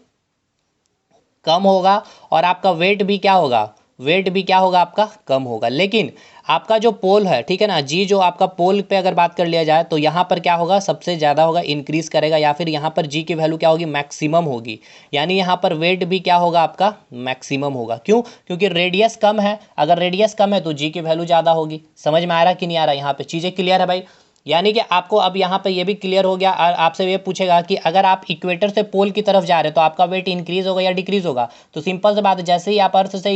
कम होगा। और आपका वेट भी क्या होगा, वेट भी क्या होगा आपका, कम होगा। लेकिन आपका जो पोल है, ठीक है ना, जी जो आपका पोल पे अगर बात कर लिया जाए तो यहाँ पर क्या होगा, सबसे ज़्यादा होगा, इंक्रीज करेगा। या फिर यहाँ पर जी की वैल्यू क्या होगी, मैक्सिमम होगी। यानी यहाँ पर वेट भी क्या होगा आपका, मैक्सिमम होगा। क्यों, क्योंकि रेडियस कम है। अगर रेडियस कम है तो जी की वैल्यू ज़्यादा होगी। समझ में आ रहा कि नहीं आ रहा, यहाँ पे चीज़ें क्लियर है भाई। यानी कि आपको अब यहाँ पे ये भी क्लियर हो गया। और आपसे ये पूछेगा कि अगर आप इक्वेटर से पोल की तरफ जा रहे हैं तो आपका वेट इंक्रीज होगा या डिक्रीज होगा। तो सिंपल सी बात है, जैसे ही आप अर्थ से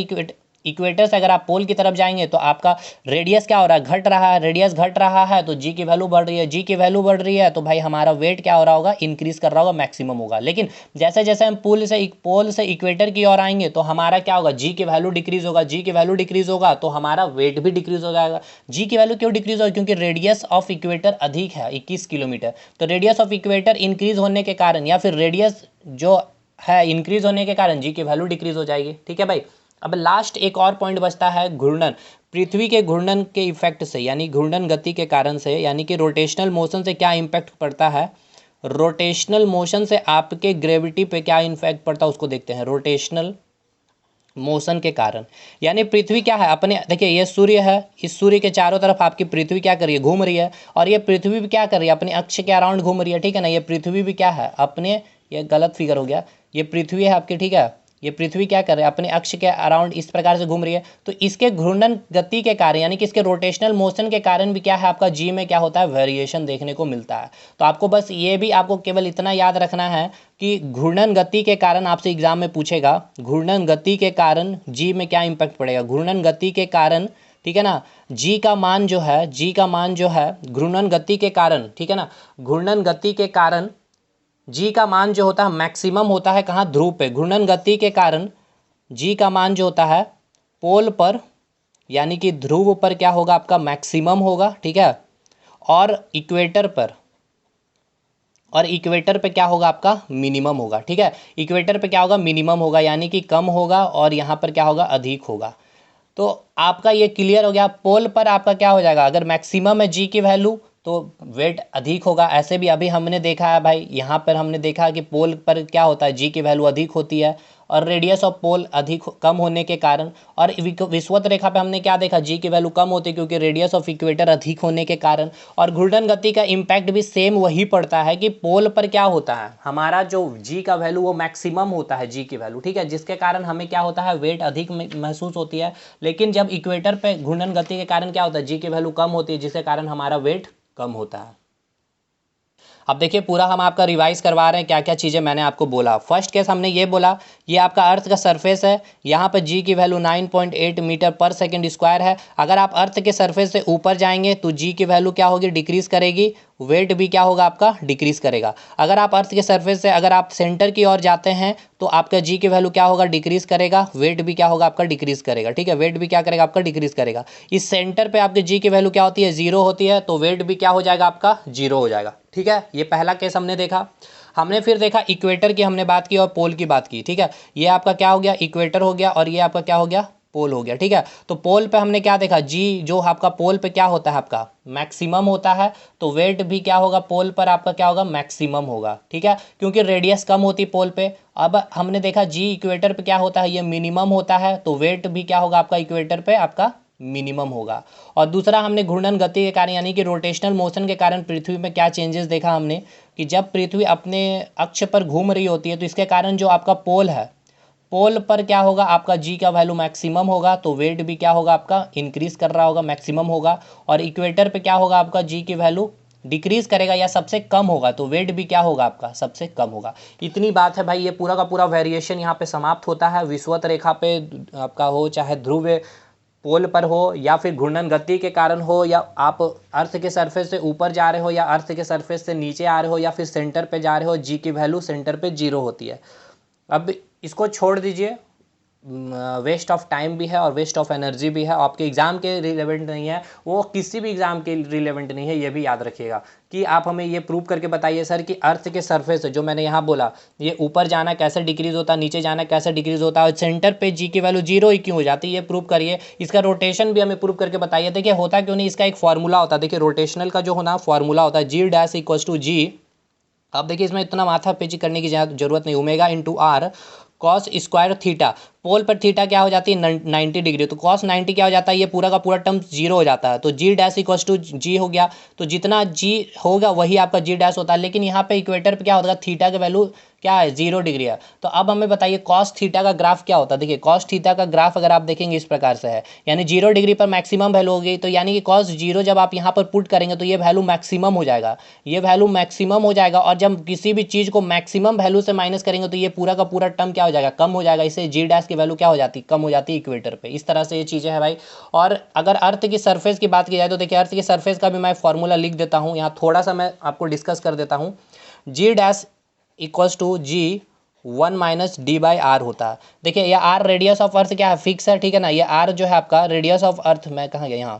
इक्वेटर से अगर आप पोल की तरफ जाएंगे तो आपका रेडियस क्या हो रहा है, घट रहा है। रेडियस घट रहा है तो जी की वैल्यू बढ़ रही है, जी की वैल्यू बढ़ रही है तो भाई हमारा वेट क्या हो रहा होगा, इंक्रीज कर रहा होगा, मैक्सिमम होगा। लेकिन जैसे जैसे हम पोल से इक्वेटर की ओर आएंगे तो हमारा क्या होगा, जी की वैल्यू डिक्रीज होगा। जी की वैल्यू डिक्रीज होगा तो हमारा वेट भी डिक्रीज हो जाएगा। जी की वैल्यू क्यों डिक्रीज होगी, क्योंकि रेडियस ऑफ इक्वेटर अधिक है, 21 किलोमीटर। तो रेडियस ऑफ इक्वेटर इंक्रीज होने के कारण, या फिर रेडियस जो है इंक्रीज होने के कारण जी की वैल्यू डिक्रीज हो जाएगी, ठीक है भाई। अब लास्ट एक और पॉइंट बचता है, घूर्णन। पृथ्वी के घूर्णन के इफेक्ट से, यानी घूर्णन गति के कारण से, यानी कि रोटेशनल मोशन से क्या इम्पैक्ट पड़ता है। रोटेशनल मोशन से आपके ग्रेविटी पे क्या इम्पैक्ट पड़ता है उसको देखते हैं। रोटेशनल मोशन के कारण, यानी पृथ्वी क्या है अपने, देखिए ये सूर्य है, इस सूर्य के चारों तरफ आपकी पृथ्वी क्या कर रही है, घूम रही है। और ये पृथ्वी भी क्या कर रही है, अपने अक्ष के अराउंड घूम रही है, ठीक है ना। ये पृथ्वी भी क्या है अपने, ये गलत फिगर हो गया, ये पृथ्वी है आपकी, ठीक है। ये पृथ्वी क्या कर रही है, अपने अक्ष के अराउंड इस प्रकार से घूम रही है। तो इसके घूर्णन गति के कारण, यानी कि इसके रोटेशनल मोशन के कारण भी क्या है, आपका जी में क्या होता है, वेरिएशन देखने को मिलता है। तो आपको बस ये भी आपको केवल इतना याद रखना है कि घूर्णन गति के कारण, आपसे एग्जाम में पूछेगा घूर्णन गति के कारण जी में क्या इम्पैक्ट पड़ेगा। घूर्णन गति के कारण, ठीक है ना, जी का मान जो है, जी का मान जो है घूर्णन गति के कारण, ठीक है ना, घूर्णन गति के कारण जी का मान जो होता है मैक्सिमम होता है कहाँ, ध्रुव पे। घूर्णन गति के कारण जी का मान जो होता है पोल पर, यानी कि ध्रुव पर क्या होगा आपका, मैक्सिमम होगा, ठीक है। और इक्वेटर पर, और इक्वेटर पे क्या होगा आपका, मिनिमम होगा, ठीक है। इक्वेटर पे क्या होगा, मिनिमम होगा, यानी कि कम होगा, और यहाँ पर क्या होगा, अधिक होगा। तो आपका ये क्लियर हो गया। पोल पर आपका क्या हो जाएगा, अगर मैक्सिमम है जी की वैल्यू तो वेट अधिक होगा। ऐसे भी अभी हमने देखा है भाई, यहाँ पर हमने देखा कि पोल पर क्या होता है, जी की वैल्यू अधिक होती है, और रेडियस ऑफ पोल अधिक कम होने के कारण। और विषुवत रेखा पे हमने क्या देखा, जी की वैल्यू कम होती है क्योंकि रेडियस ऑफ इक्वेटर अधिक होने के कारण। और घूर्णन गति का इम्पैक्ट भी सेम वही पड़ता है कि पोल पर क्या होता है, हमारा जो जी का वैल्यू वो मैक्सिमम होता है, जी की वैल्यू, ठीक है, जिसके कारण हमें क्या होता है, वेट अधिक महसूस होती है। लेकिन जब इक्वेटर पे घूर्णन गति के कारण क्या होता है, जी की वैल्यू कम होती है, जिसके कारण हमारा वेट कम होता है। अब देखिए पूरा हम आपका रिवाइज करवा रहे हैं, क्या क्या चीज़ें मैंने आपको बोला। फर्स्ट केस हमने ये बोला, ये आपका अर्थ का सरफेस है, यहाँ पर जी की वैल्यू 9.8 मीटर पर सेकंड स्क्वायर है। अगर आप अर्थ के सरफेस से ऊपर जाएंगे तो जी की वैल्यू क्या होगी, डिक्रीज करेगी, वेट भी क्या होगा आपका, डिक्रीज करेगा। अगर आप अर्थ के सरफेस से अगर आप सेंटर की ओर जाते हैं तो आपका जी की वैल्यू क्या होगा, डिक्रीज करेगा, वेट भी क्या होगा आपका, डिक्रीज करेगा, ठीक है। वेट भी क्या करेगा आपका, डिक्रीज करेगा। इस सेंटर पे आपके जी की वैल्यू क्या होती है, जीरो होती है, तो वेट भी क्या हो जाएगा आपका, जीरो हो जाएगा, ठीक है। ये पहला केस हमने देखा। हमने फिर देखा इक्वेटर की हमने बात की और पोल की बात की, ठीक है। ये आपका क्या हो गया, इक्वेटर हो गया, और ये आपका क्या हो गया, पोल हो गया, ठीक है। तो पोल पे हमने क्या देखा, जी जो आपका पोल पे क्या होता है, आपका मैक्सिमम होता है, तो वेट भी क्या होगा पोल पर आपका क्या होगा, मैक्सिमम होगा, ठीक है, क्योंकि रेडियस कम होती है पोल पे। अब हमने देखा जी इक्वेटर पे क्या होता है, ये मिनिमम होता है, तो वेट भी क्या होगा आपका इक्वेटर पे आपका मिनिमम होगा। और दूसरा हमने घूर्णन गति के कारण यानी कि रोटेशनल मोशन के कारण पृथ्वी में क्या चेंजेस देखा हमने, कि जब पृथ्वी अपने अक्ष पर घूम रही होती है तो इसके कारण जो आपका पोल है, पोल पर क्या होगा आपका जी का वैल्यू मैक्सिमम होगा, तो वेट भी क्या होगा आपका इंक्रीज कर रहा होगा, मैक्सिमम होगा। और इक्वेटर पे क्या होगा आपका जी की वैल्यू डिक्रीज करेगा या सबसे कम होगा, तो वेट भी क्या होगा आपका सबसे कम होगा। इतनी बात है भाई, ये पूरा का पूरा वेरिएशन यहाँ पे समाप्त होता है। विषुवत रेखा पे आपका हो, चाहे ध्रुव पोल पर हो, या फिर घूर्णन गति के कारण हो, या आप अर्थ के सरफेस से ऊपर जा रहे हो या अर्थ के सरफेस से नीचे आ रहे हो, या फिर सेंटर पे जा रहे हो, जी की वैल्यू सेंटर पे 0 होती है। अब इसको छोड़ दीजिए, वेस्ट ऑफ टाइम भी है और वेस्ट ऑफ एनर्जी भी है, आपके एग्ज़ाम के रिलेवेंट नहीं है, वो किसी भी एग्ज़ाम के रिलेवेंट नहीं है, ये भी याद रखिएगा। कि आप हमें ये प्रूव करके बताइए सर कि अर्थ के सरफेस जो मैंने यहाँ बोला, ये ऊपर जाना कैसे डिक्रीज होता है, नीचे जाना कैसे डिक्रीज होता है, और सेंटर पे जी की वैल्यू 0 ही क्यों हो जाती है, ये प्रूव करिए। इसका रोटेशन भी हमें प्रूव करके बताइए। देखिए होता क्यों नहीं, इसका एक फॉर्मूला होता है, देखिए रोटेशनल का जो होना फॉर्मूला होता है जी डैश इक्वल्स टू जी। अब देखिए इसमें इतना माथा पेची करने की जरूरत नहीं, omega into R cos square theta, pole पर थीटा क्या हो जाती है 90 डिग्री, तो कॉस 90 क्या हो जाता है, ये पूरा का पूरा टर्म 0 हो जाता है, तो जी डैश इक्वल्स टू जी हो गया। तो जितना जी होगा वही आपका जी डैश होता है, लेकिन यहाँ पे इक्वेटर पे क्या होगा, थीटा का वैल्यू क्या है 0 डिग्री है। तो अब हमें बताइए कॉस थीटा का ग्राफ क्या होता है। देखिए कॉस थीटा का ग्राफ अगर आप देखेंगे इस प्रकार से है, यानी 0 डिग्री पर मैक्सिमम वैल्यू होगी, तो यानी कि कॉस 0 जब आप यहाँ पर पुट करेंगे तो ये वैल्यू मैक्सिमम हो जाएगा, ये वैल्यू मैक्सिमम हो जाएगा। और जब किसी भी चीज़ को मैक्सिमम वैल्यू से माइनस करेंगे तो ये पूरा का पूरा टर्म क्या हो जाएगा, कम हो जाएगा, इससे जी डैश की वैल्यू क्या हो जाती है, कम हो जाती है इक्वेटर पे। इस तरह से ये चीज़ें हैं भाई। और अगर अर्थ की सरफेस की बात की जाए तो देखिए अर्थ की सरफेस का भी मैं फॉर्मूला लिख देता हूँ, यहाँ थोड़ा सा मैं आपको डिस्कस कर देता हूँ। G dash equals to G 1-d/r होता है। देखिए ये r रेडियस ऑफ अर्थ क्या है, फिक्स है, ठीक है ना। ये r जो है आपका रेडियस ऑफ अर्थ, मैं कहाँ गया यहाँ,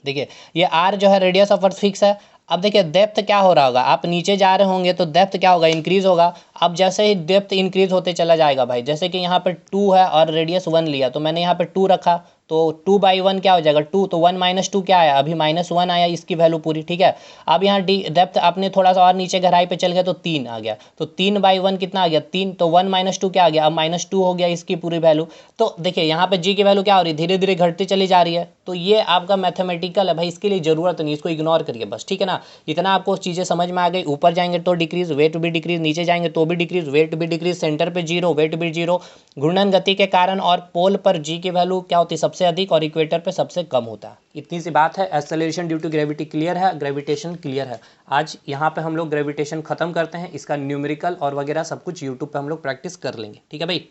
देखिए ये r जो है रेडियस ऑफ अर्थ फिक्स है। अब देखिए डेप्थ क्या हो रहा होगा, आप नीचे जा रहे होंगे तो डेप्थ क्या होगा, इंक्रीज होगा। अब जैसे ही डेप्थ इंक्रीज होते चला जाएगा भाई, जैसे कि यहाँ पे 2 है और रेडियस 1 लिया, तो मैंने यहाँ पे 2 रखा, तो 2/1 क्या हो जाएगा 2, तो 1 - 2 क्या आया, अभी -1 आया, इसकी वैल्यू पूरी, ठीक है। अब यहाँ डी डेप्थ आपने थोड़ा सा और नीचे गहराई पे चल गया तो 3 आ गया, तो 3/1 कितना आ गया 3, तो 1 - 2 क्या आ गया, अब -2 हो गया इसकी पूरी वैल्यू। तो देखिए यहाँ पे जी की वैल्यू क्या हो रही है, धीरे धीरे घटती चली जा रही है। तो ये आपका मैथमेटिकल है भाई, इसके लिए जरूरत नहीं, इसको इग्नोर करिए बस, ठीक है ना। इतना आपको चीज़ें समझ में आ गई, ऊपर जाएंगे तो डिक्रीज, वेट भी डिक्रीज, नीचे जाएंगे तो भी डिक्रीज, वेट भी डिक्रीज, सेंटर पे 0, वेट भी 0, घूर्णन गति के कारण। और पोल पर जी की वैल्यू क्या होती है सबसे अधिक, और इक्वेटर पे सबसे कम होता है। इतनी सी बात है। Acceleration due to gravity clear है, ग्रेविटेशन क्लियर है। आज यहाँ पे हम लोग ग्रेविटेशन खत्म करते हैं, इसका न्यूमेरिकल और वगैरह सब कुछ यूट्यूब पे हम लोग प्रैक्टिस कर लेंगे, ठीक है भाई।